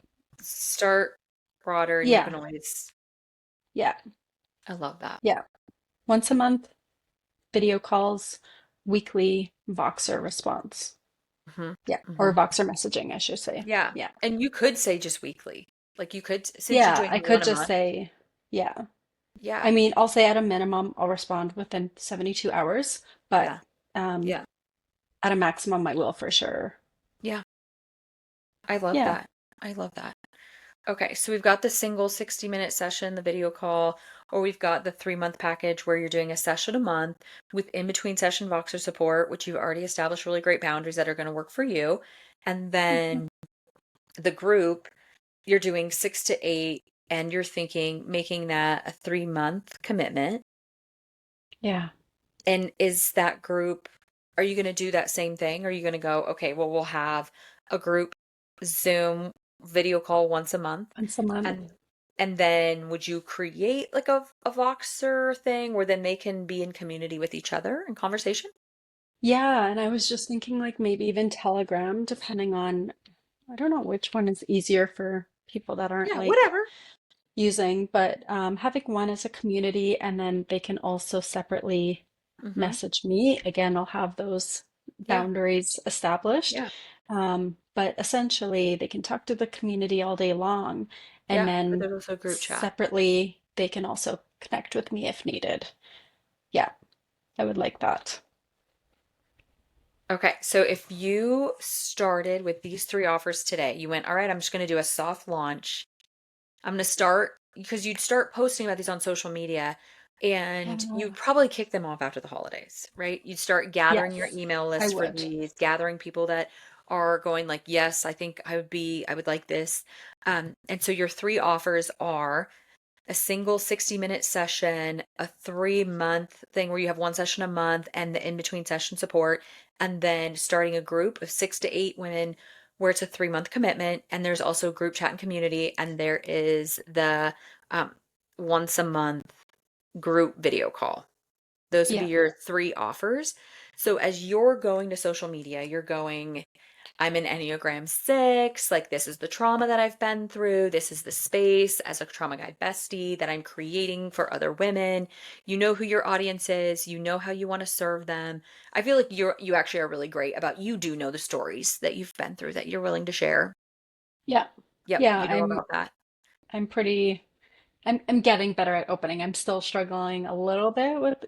[SPEAKER 1] Start broader and you can
[SPEAKER 2] yeah,
[SPEAKER 1] always,
[SPEAKER 2] yeah,
[SPEAKER 1] I love that.
[SPEAKER 2] yeah. Once a month, video calls, weekly Voxer response.
[SPEAKER 1] Hmm.
[SPEAKER 2] Yeah, or
[SPEAKER 1] Hmm.
[SPEAKER 2] Voxer messaging, I should say.
[SPEAKER 1] Yeah.
[SPEAKER 2] Yeah.
[SPEAKER 1] And you could say just weekly. Like you could, since you're
[SPEAKER 2] Yeah,
[SPEAKER 1] doing
[SPEAKER 2] I
[SPEAKER 1] one
[SPEAKER 2] could
[SPEAKER 1] a
[SPEAKER 2] just
[SPEAKER 1] month.
[SPEAKER 2] say, yeah. I
[SPEAKER 1] Yeah.
[SPEAKER 2] mean, I'll say at a minimum, I'll respond within 72 hours, but
[SPEAKER 1] Yeah.
[SPEAKER 2] um,
[SPEAKER 1] Yeah.
[SPEAKER 2] at a maximum, I will for sure.
[SPEAKER 1] Yeah. I love
[SPEAKER 2] Yeah.
[SPEAKER 1] that. I love that. Okay. So we've got the single 60-minute session, the video call, or we've got the 3 month package where you're doing a session a month with in between session Voxer support, which you've already established really great boundaries that are going to work for you. And
[SPEAKER 2] Mhm.
[SPEAKER 1] then the group, you're doing 6 to 8, and you're thinking making that a 3 month commitment.
[SPEAKER 2] Yeah.
[SPEAKER 1] And is that group, are you going to do that same thing? Are you going to go, okay, well, we'll have a group Zoom video call once a month
[SPEAKER 2] Once a month.
[SPEAKER 1] and And then would you create like a Voxer thing where then they can be in community with each other in conversation?
[SPEAKER 2] Yeah, and I was just thinking like maybe even Telegram, depending on, I don't know which one is easier for people that aren't
[SPEAKER 1] Yeah,
[SPEAKER 2] like
[SPEAKER 1] whatever.
[SPEAKER 2] using, but having one as a community and then they can also separately
[SPEAKER 1] Hmm.
[SPEAKER 2] message me. Again, I'll have those
[SPEAKER 1] Yeah.
[SPEAKER 2] boundaries established.
[SPEAKER 1] Yeah.
[SPEAKER 2] But essentially, they can talk to the community all day long, and
[SPEAKER 1] Yeah. But
[SPEAKER 2] then
[SPEAKER 1] there's also a group chat.
[SPEAKER 2] separately, they can also connect with me if needed. Yeah, I would like that.
[SPEAKER 1] Okay, so if you started with these three offers today, you went, all right, I'm just going to do a soft launch. I'm going to start because you'd start posting about these on social media and you'd
[SPEAKER 2] Yeah.
[SPEAKER 1] probably kick them off after the holidays, right? You'd start gathering your
[SPEAKER 2] Yes,
[SPEAKER 1] email
[SPEAKER 2] I
[SPEAKER 1] list for
[SPEAKER 2] would.
[SPEAKER 1] these, gathering people that are going like, yes, I think I would like this. And so your three offers are a single 60-minute session, a 3 month thing where you have one session a month and the in between session support, and then starting a group of 6 to 8 women where it's a 3 month commitment. And there's also group chat and community, and there is the um, once a month group video call. Those would be
[SPEAKER 2] Yeah.
[SPEAKER 1] your three offers. So as you're going to social media, you're going, I'm an Enneagram 6. Like, this is the trauma that I've been through. This is the space as a trauma guide bestie that I'm creating for other women. You know who your audience is. You know how you want to serve them. I feel like you actually are really great about, you do know the stories that you've been through that you're willing to share.
[SPEAKER 2] Yeah.
[SPEAKER 1] Yep,
[SPEAKER 2] Yeah,
[SPEAKER 1] you know about that.
[SPEAKER 2] I'm pretty I'm getting better at opening. I'm still struggling a little bit with,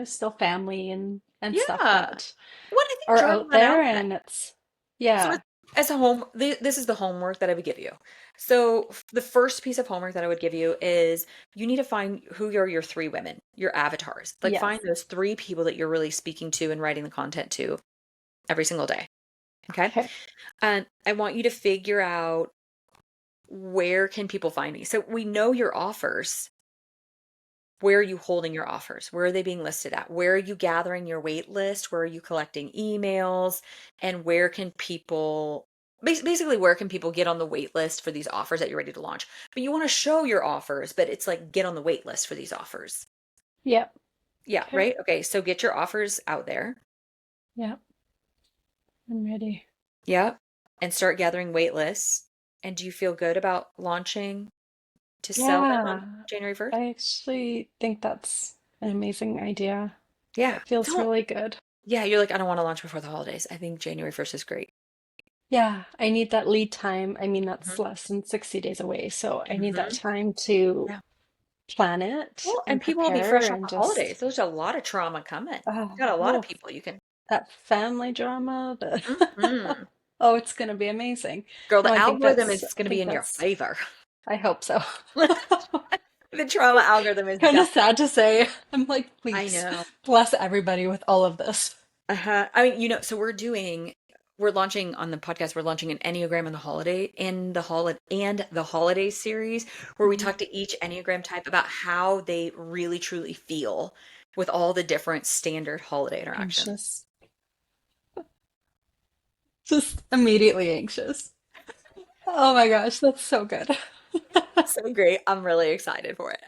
[SPEAKER 2] still family and stuff
[SPEAKER 1] Yeah.
[SPEAKER 2] that
[SPEAKER 1] What I think
[SPEAKER 2] are
[SPEAKER 1] journal
[SPEAKER 2] out
[SPEAKER 1] that
[SPEAKER 2] there
[SPEAKER 1] out.
[SPEAKER 2] and it's
[SPEAKER 1] So
[SPEAKER 2] yeah.
[SPEAKER 1] as a home, this is the homework that I would give you. So the first piece of homework that I would give you is you need to find who are your three women, your avatars. Like,
[SPEAKER 2] Yes.
[SPEAKER 1] find those three people that you're really speaking to and writing the content to every single day. Okay.
[SPEAKER 2] Okay.
[SPEAKER 1] And I want you to figure out, where can people find me? So we know your offers. Where are you holding your offers? Where are they being listed at? Where are you gathering your wait list? Where are you collecting emails? And where can people, basically, where can people get on the wait list for these offers that you're ready to launch? But you want to show your offers, but it's like, get on the wait list for these offers.
[SPEAKER 2] Yep.
[SPEAKER 1] Yeah,
[SPEAKER 2] Okay.
[SPEAKER 1] right? Okay, so get your offers out there.
[SPEAKER 2] Yep. I'm ready.
[SPEAKER 1] Yeah. And start gathering wait lists. And do you feel good about launching to sell them on
[SPEAKER 2] Yeah.
[SPEAKER 1] January 1st?
[SPEAKER 2] I actually think that's an amazing idea.
[SPEAKER 1] Yeah.
[SPEAKER 2] That feels
[SPEAKER 1] Don't,
[SPEAKER 2] really good.
[SPEAKER 1] yeah, you're like, I don't want to launch before the holidays. I think January 1st is great.
[SPEAKER 2] Yeah, I need that lead time. I mean, that's
[SPEAKER 1] Hmm.
[SPEAKER 2] less than 60 days away, so I need that
[SPEAKER 1] Hmm.
[SPEAKER 2] time to
[SPEAKER 1] Yeah.
[SPEAKER 2] plan it
[SPEAKER 1] Well, and
[SPEAKER 2] and
[SPEAKER 1] people will be
[SPEAKER 2] prepare
[SPEAKER 1] fresh off
[SPEAKER 2] and
[SPEAKER 1] the
[SPEAKER 2] just
[SPEAKER 1] holidays. There's a lot of trauma coming. You got a lot of
[SPEAKER 2] oh,
[SPEAKER 1] people you can.
[SPEAKER 2] that family drama.
[SPEAKER 1] Hmm.
[SPEAKER 2] Oh, it's gonna be amazing.
[SPEAKER 1] Girl,
[SPEAKER 2] No,
[SPEAKER 1] the algorithm is
[SPEAKER 2] I
[SPEAKER 1] going to be
[SPEAKER 2] think
[SPEAKER 1] in your
[SPEAKER 2] that's,
[SPEAKER 1] favor.
[SPEAKER 2] I hope so.
[SPEAKER 1] The trauma algorithm is
[SPEAKER 2] Kind of
[SPEAKER 1] definitely.
[SPEAKER 2] sad to say. I'm like,
[SPEAKER 1] I
[SPEAKER 2] please
[SPEAKER 1] know.
[SPEAKER 2] bless everybody with all of this.
[SPEAKER 1] Uh-huh. I mean, so we're launching on the podcast, we're launching an Enneagram in the holiday series, where we
[SPEAKER 2] Mhm.
[SPEAKER 1] talk to each Enneagram type about how they really truly feel with all the different standard holiday interactions.
[SPEAKER 2] Anxious. Just immediately anxious. Oh my gosh, that's so good.
[SPEAKER 1] So great. I'm really excited for it.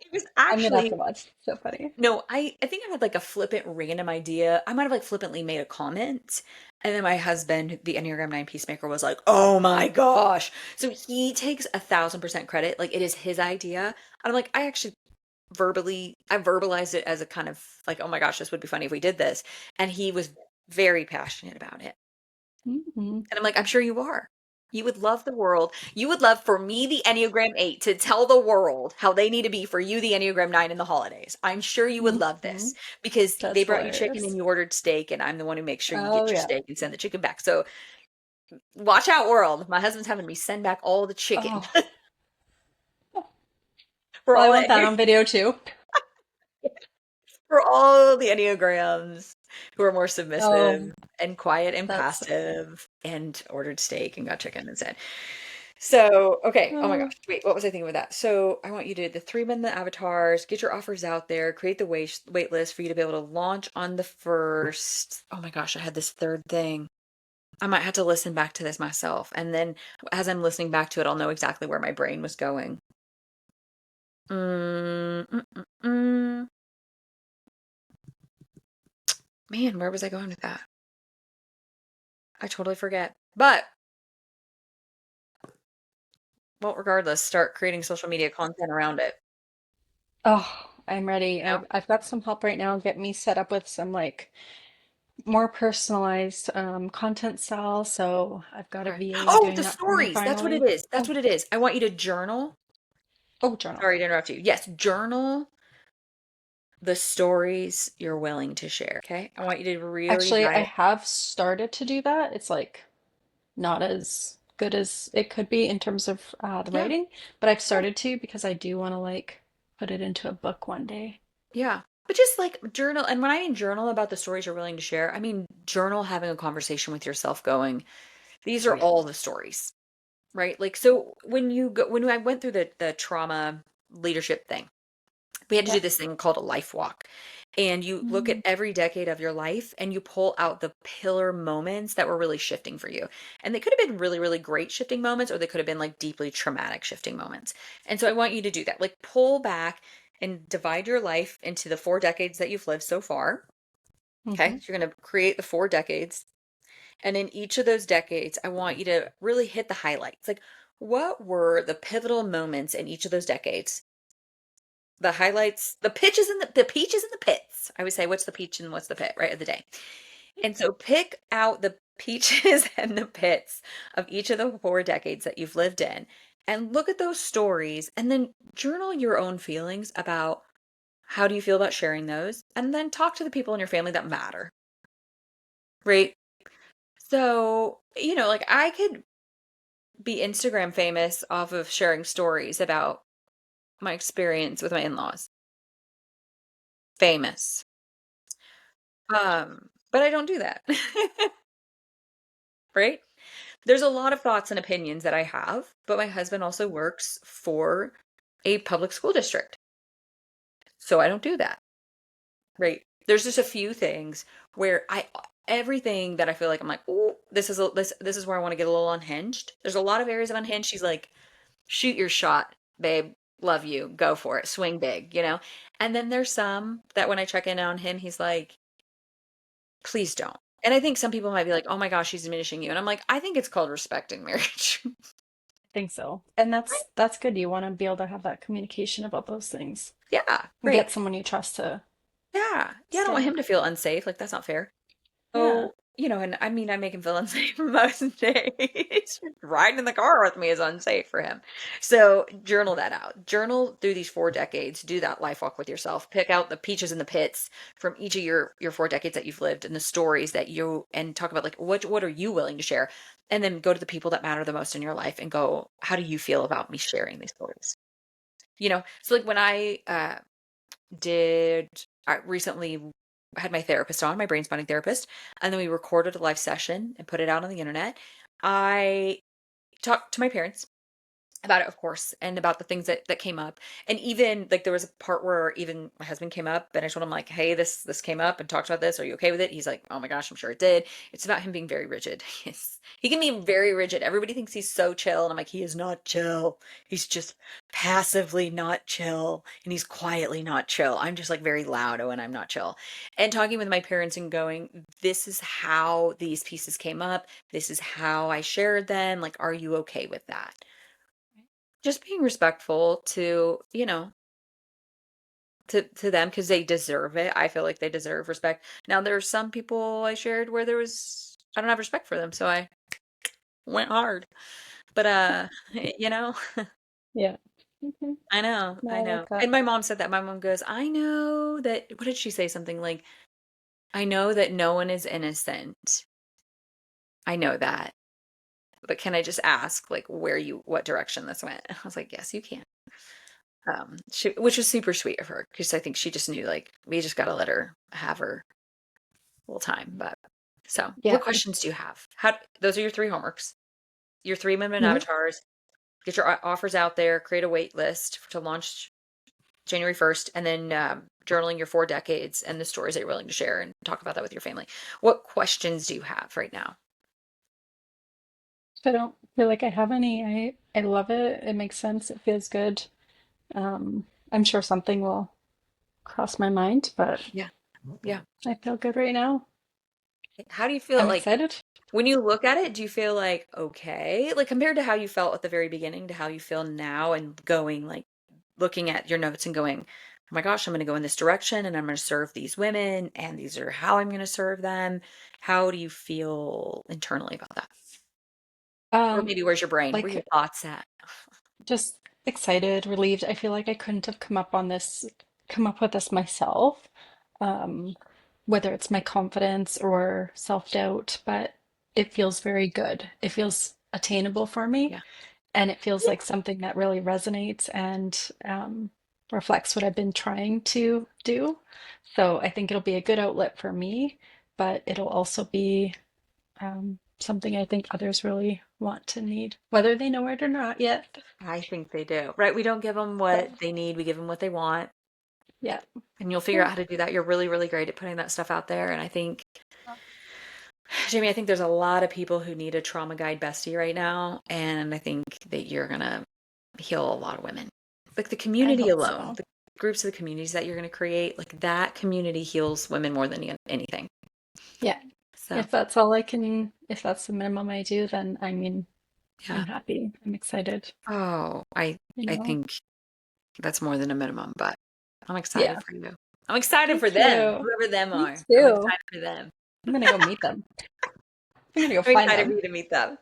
[SPEAKER 1] It was
[SPEAKER 2] I'm gonna have
[SPEAKER 1] actually,
[SPEAKER 2] to watch. So funny.
[SPEAKER 1] no, I think I had like a flippant random idea. I might have like flippantly made a comment. And then my husband, the Enneagram 9 peacemaker, was like, oh my gosh. So he takes 1,000% credit. Like, it is his idea. And I'm like, I verbalized it as a kind of like, oh my gosh, this would be funny if we did this. And he was very passionate about it.
[SPEAKER 2] Mhm.
[SPEAKER 1] And I'm like, I'm sure you are. You would love the world. You would love for me, the Enneagram 8, to tell the world how they need to be for you, the Enneagram 9, in the holidays. I'm sure you would love
[SPEAKER 2] Mhm.
[SPEAKER 1] this because they
[SPEAKER 2] That's
[SPEAKER 1] brought you chicken and
[SPEAKER 2] hilarious.
[SPEAKER 1] you ordered steak, and I'm the one who makes sure you
[SPEAKER 2] Oh
[SPEAKER 1] get your
[SPEAKER 2] yeah.
[SPEAKER 1] steak and send the chicken back. So watch out, world. My husband's having me send back all the chicken
[SPEAKER 2] Oh,
[SPEAKER 1] for
[SPEAKER 2] well, I
[SPEAKER 1] all
[SPEAKER 2] want that on video too.
[SPEAKER 1] for all the Enneagrams who are more
[SPEAKER 2] Oh,
[SPEAKER 1] submissive and quiet and
[SPEAKER 2] that's
[SPEAKER 1] passive and ordered steak and got chicken instead. So, okay. Oh my
[SPEAKER 2] oh,
[SPEAKER 1] gosh. Wait, what was I thinking with that? So, I want you to the 3 men, the avatars, get your offers out there, create the wait list for you to be able to launch on the first. Oh my gosh, I had this third thing. I might have to listen back to this myself. And then as I'm listening back to it, I'll know exactly where my brain was going. Mm, mm, mm, mm. Man, where was I going with that? I totally forget. But, well, regardless, start creating social media content around it.
[SPEAKER 2] Oh, I'm ready.
[SPEAKER 1] You know?
[SPEAKER 2] I've got some help right now. Get me set up with some like more personalized content style. So I've got a
[SPEAKER 1] Okay.
[SPEAKER 2] VA
[SPEAKER 1] Oh,
[SPEAKER 2] doing
[SPEAKER 1] the
[SPEAKER 2] that for me
[SPEAKER 1] stories. That's what it
[SPEAKER 2] finally.
[SPEAKER 1] is. That's
[SPEAKER 2] Oh,
[SPEAKER 1] what it is. I want you to journal.
[SPEAKER 2] oh, journal.
[SPEAKER 1] Sorry to interrupt you. Yes, journal the stories you're willing to share. Okay. I want you to really
[SPEAKER 2] Actually, I
[SPEAKER 1] write.
[SPEAKER 2] have started to do that. It's like not as good as it could be in terms of the
[SPEAKER 1] Yeah.
[SPEAKER 2] writing, but I've
[SPEAKER 1] Yeah.
[SPEAKER 2] started to because I do want to like put it into a book one day.
[SPEAKER 1] Yeah. But just like journal. And when I mean journal about the stories you're willing to share, I mean journal having a conversation with yourself going, these
[SPEAKER 2] Oh
[SPEAKER 1] are
[SPEAKER 2] yeah.
[SPEAKER 1] all the stories, right? Like, so when I went through the trauma leadership thing, we had to do
[SPEAKER 2] Yeah.
[SPEAKER 1] this thing called a life walk. And you look at
[SPEAKER 2] Mm,
[SPEAKER 1] every decade of your life and you pull out the pillar moments that were really shifting for you. And they could have been really, really great shifting moments, or they could have been like deeply traumatic shifting moments. And so I want you to do that. Like, pull back and divide your life into the 4 decades that you've lived so far. Okay.
[SPEAKER 2] hmm.
[SPEAKER 1] So you're going to create the 4 decades. And in each of those decades, I want you to really hit the highlights. Like, what were the pivotal moments in each of those decades? The highlights, the pitches and the peaches and the pits. I would say, what's the peach and what's the pit, right, of the day. And so pick out the peaches and the pits of each of the 4 decades that you've lived in and look at those stories and then journal your own feelings about how do you feel about sharing those, and then talk to the people in your family that matter, right? So, like, I could be Instagram famous off of sharing stories about my experience with my in-laws. Famous. But I don't do that. Right? There's a lot of thoughts and opinions that I have, but my husband also works for a public school district. So I don't do that. Right? There's just a few things where everything that I feel like I'm like, "Oh, this is where I want to get a little unhinged." There's a lot of areas of unhinged. She's like, "Shoot your shot, babe. Love you. Go for it. Swing big." And then there's some that when I check in on him, he's like, "Please don't." And I think some people might be like, "Oh my gosh, she's diminishing you." And I'm like, "I think it's called respect in marriage."
[SPEAKER 2] I think so. And
[SPEAKER 1] Right?
[SPEAKER 2] that's good. You want to be able to have that communication about those things
[SPEAKER 1] Yeah,
[SPEAKER 2] and
[SPEAKER 1] right.
[SPEAKER 2] get someone you trust to
[SPEAKER 1] Yeah. Yeah, I don't want
[SPEAKER 2] say.
[SPEAKER 1] him to feel unsafe. Like, that's not fair.
[SPEAKER 2] Yeah.
[SPEAKER 1] So, and I mean, I make him feel unsafe most days. Riding in the car with me is unsafe for him. So journal that out. Journal through these 4 decades. Do that life walk with yourself. Pick out the peaches and the pits from each of your 4 decades that you've lived, and the stories that and talk about, like, what are you willing to share? And then go to the people that matter the most in your life and go, how do you feel about me sharing these stories? So like when did I recently had my therapist on, my brain spotting therapist, and then we recorded a live session and put it out on the internet. I talked to my parents about it, of course, and about the things that came up. And even like there was a part where even my husband came up and I told him, like, "Hey, this came up and talked about this. Are you okay with it?" He's like, "Oh my gosh, I'm sure it did." It's about him being very rigid. Yes. He can be very rigid. Everybody thinks he's so chill. And I'm like, he is not chill. He's just passively not chill. And he's quietly not chill. I'm just like very loud when I'm not chill. And talking with my parents and going, this is how these pieces came up. This is how I shared them. Like, are you okay with that? Just being respectful to them because they deserve it. I feel like they deserve respect. Now, there's some people I shared where I don't have respect for them, so I went hard. But, you know,
[SPEAKER 2] Yeah. Hmm.
[SPEAKER 1] I know,
[SPEAKER 2] No,
[SPEAKER 1] I
[SPEAKER 2] I
[SPEAKER 1] know.
[SPEAKER 2] like that.
[SPEAKER 1] And my mom said that. My mom goes, "I know that," what did she say? Something like, "I know that no one is innocent. I know that. But can I just ask, like, what direction this went?" I was like, "Yes, you can." Which was super sweet of her because I think she just knew, like, we just gotta let her have her little time. But so, what
[SPEAKER 2] Yeah.
[SPEAKER 1] questions do you have? Those are your 3 homeworks, your 3 minute
[SPEAKER 2] Hmm.
[SPEAKER 1] avatars. Get your offers out there. Create a wait list to launch January 1st, and then journaling your 4 decades and the stories that you're willing to share, and talk about that with your family. What questions do you have right now?
[SPEAKER 2] I don't feel like I have any. I love it. It makes sense. It feels good. I'm sure something will cross my mind, but
[SPEAKER 1] Yeah. Yeah.
[SPEAKER 2] I feel good right now.
[SPEAKER 1] How do you feel
[SPEAKER 2] I'm
[SPEAKER 1] like
[SPEAKER 2] excited.
[SPEAKER 1] when you look at it, do you feel like okay? Like compared to how you felt at the very beginning to how you feel now and going like looking at your notes and going, "Oh my gosh, I'm going to go in this direction and I'm going to serve these women and these are how I'm going to serve them." How do you feel internally about that? Or
[SPEAKER 2] Um,
[SPEAKER 1] maybe where's your brain? Where are your
[SPEAKER 2] like
[SPEAKER 1] thoughts at?
[SPEAKER 2] just excited, relieved. I feel like I couldn't have come up with this myself. Um, whether it's my confidence or self-doubt, but it feels very good. It feels attainable for me,
[SPEAKER 1] Yeah.
[SPEAKER 2] and it feels like something that really resonates and reflects what I've been trying to do. So I think it'll be a good outlet for me, but it'll also be something I think others really want and need, whether they know it or not yet.
[SPEAKER 1] I think they do. Right? We don't give them
[SPEAKER 2] But
[SPEAKER 1] what they need, we give them what they want.
[SPEAKER 2] yeah,
[SPEAKER 1] And you'll figure
[SPEAKER 2] yeah,
[SPEAKER 1] out how to do that. You're really, really great at putting that stuff out there. And I think, Jamie, I think there's a lot of people who need a trauma guide bestie right now. And I think that you're going to heal a lot of women. Like the
[SPEAKER 2] I
[SPEAKER 1] community
[SPEAKER 2] hope
[SPEAKER 1] alone,
[SPEAKER 2] so.
[SPEAKER 1] the groups of the communities that you're going to create, like that community heals women more than anything.
[SPEAKER 2] Yeah.
[SPEAKER 1] So,
[SPEAKER 2] If that's the minimum I do, then I mean,
[SPEAKER 1] yeah.
[SPEAKER 2] I'm happy. I'm excited,
[SPEAKER 1] Oh,
[SPEAKER 2] you
[SPEAKER 1] I
[SPEAKER 2] know?
[SPEAKER 1] think that's more than a minimum, but I'm
[SPEAKER 2] Yeah.
[SPEAKER 1] excited for you. I'm excited for
[SPEAKER 2] Thank
[SPEAKER 1] them,
[SPEAKER 2] you.
[SPEAKER 1] whoever them
[SPEAKER 2] Me
[SPEAKER 1] are. I'm
[SPEAKER 2] too.
[SPEAKER 1] excited for them.
[SPEAKER 2] I'm gonna go meet them. I'm gonna go
[SPEAKER 1] I'm
[SPEAKER 2] find
[SPEAKER 1] excited for
[SPEAKER 2] them.
[SPEAKER 1] you to meet them.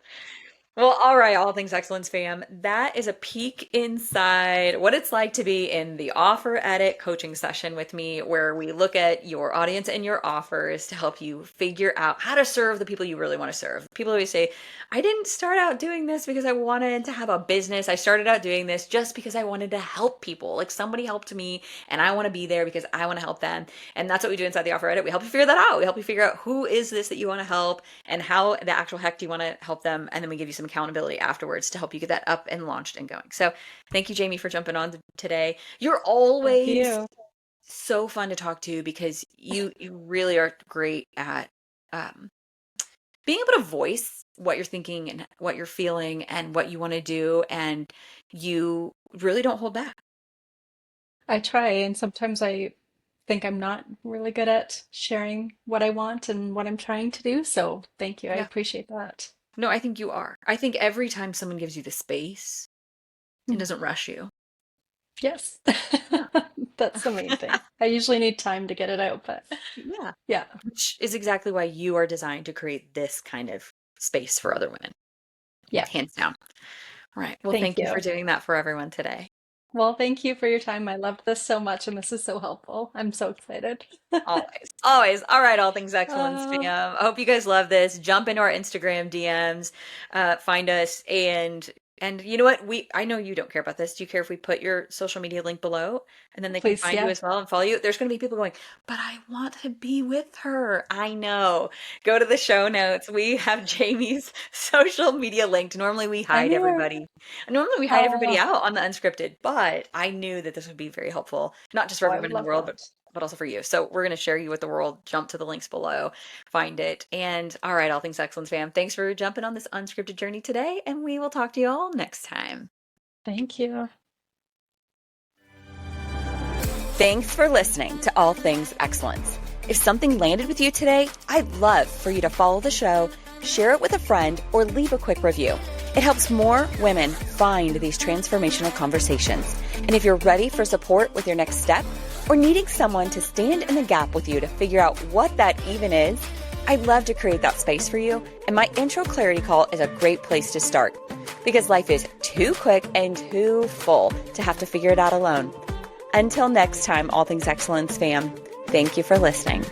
[SPEAKER 1] Well, all right, All Things Excellence fam. That is a peek inside what it's like to be in the offer edit coaching session with me, where we look at your audience and your offers to help you figure out how to serve the people you really want to serve. People always say, I didn't start out doing this because I wanted to have a business. I started out doing this just because I wanted to help people. Like somebody helped me and I want to be there because I want to help them. And that's what we do inside the offer edit. We help you figure that out. We help you figure out who is this that you want to help and how the actual heck do you want to help them. And then we give you some accountability afterwards to help you get that up and launched and going. So thank you, Jamie, for jumping on today. You're
[SPEAKER 2] Thank
[SPEAKER 1] always
[SPEAKER 2] you.
[SPEAKER 1] so fun to talk to because you really are great at um, being able to voice what you're thinking and what you're feeling and what you want to do. And you really don't hold back.
[SPEAKER 2] I try, and sometimes I think I'm not really good at sharing what I want and what I'm trying to do. So thank you. I
[SPEAKER 1] Yeah.
[SPEAKER 2] appreciate that.
[SPEAKER 1] No, I think you are. I think every time someone gives you the space, it
[SPEAKER 2] Mm.
[SPEAKER 1] doesn't rush you.
[SPEAKER 2] Yes.
[SPEAKER 1] Yeah.
[SPEAKER 2] That's the main thing. I usually need time to get it out, but
[SPEAKER 1] Yeah.
[SPEAKER 2] yeah.
[SPEAKER 1] Which is exactly why you are designed to create this kind of space for other women,
[SPEAKER 2] Yeah.
[SPEAKER 1] hands down. All right. Well,
[SPEAKER 2] Thank
[SPEAKER 1] thank you for
[SPEAKER 2] you.
[SPEAKER 1] doing that for everyone today.
[SPEAKER 2] Well, thank you for your time. I loved this so much, and this is so helpful. I'm so excited.
[SPEAKER 1] Always, always. All right, All Things Excellence
[SPEAKER 2] Uh,
[SPEAKER 1] fam. I hope you guys love this. Jump into our Instagram DMs, find us, and you know what? I know you don't care about this. Do you care if we put your social media link below, and then they can
[SPEAKER 2] please,
[SPEAKER 1] find you
[SPEAKER 2] yeah.
[SPEAKER 1] as well and follow you? There's going to be people going, but I want to be with her. I know. Go to the show notes. We have Jamie's social media linked.
[SPEAKER 2] Anywhere.
[SPEAKER 1] Normally we hide everybody
[SPEAKER 2] Oh,
[SPEAKER 1] out on the unscripted, but I knew that this would be very helpful, not just for
[SPEAKER 2] oh, I would
[SPEAKER 1] everyone in the
[SPEAKER 2] love
[SPEAKER 1] world,
[SPEAKER 2] that.
[SPEAKER 1] but also for you. So we're going to share you with the world. Jump to the links below, find it. And all right, All Things Excellence fam, thanks for jumping on this unscripted journey today. And we will talk to you all next time.
[SPEAKER 2] Thank you.
[SPEAKER 1] Thanks for listening to All Things Excellence. If something landed with you today, I'd love for you to follow the show, share it with a friend, or leave a quick review. It helps more women find these transformational conversations. And if you're ready for support with your next step, or needing someone to stand in the gap with you to figure out what that even is, I'd love to create that space for you. And my intro clarity call is a great place to start because life is too quick and too full to have to figure it out alone. Until next time, All Things Excellence fam, thank you for listening.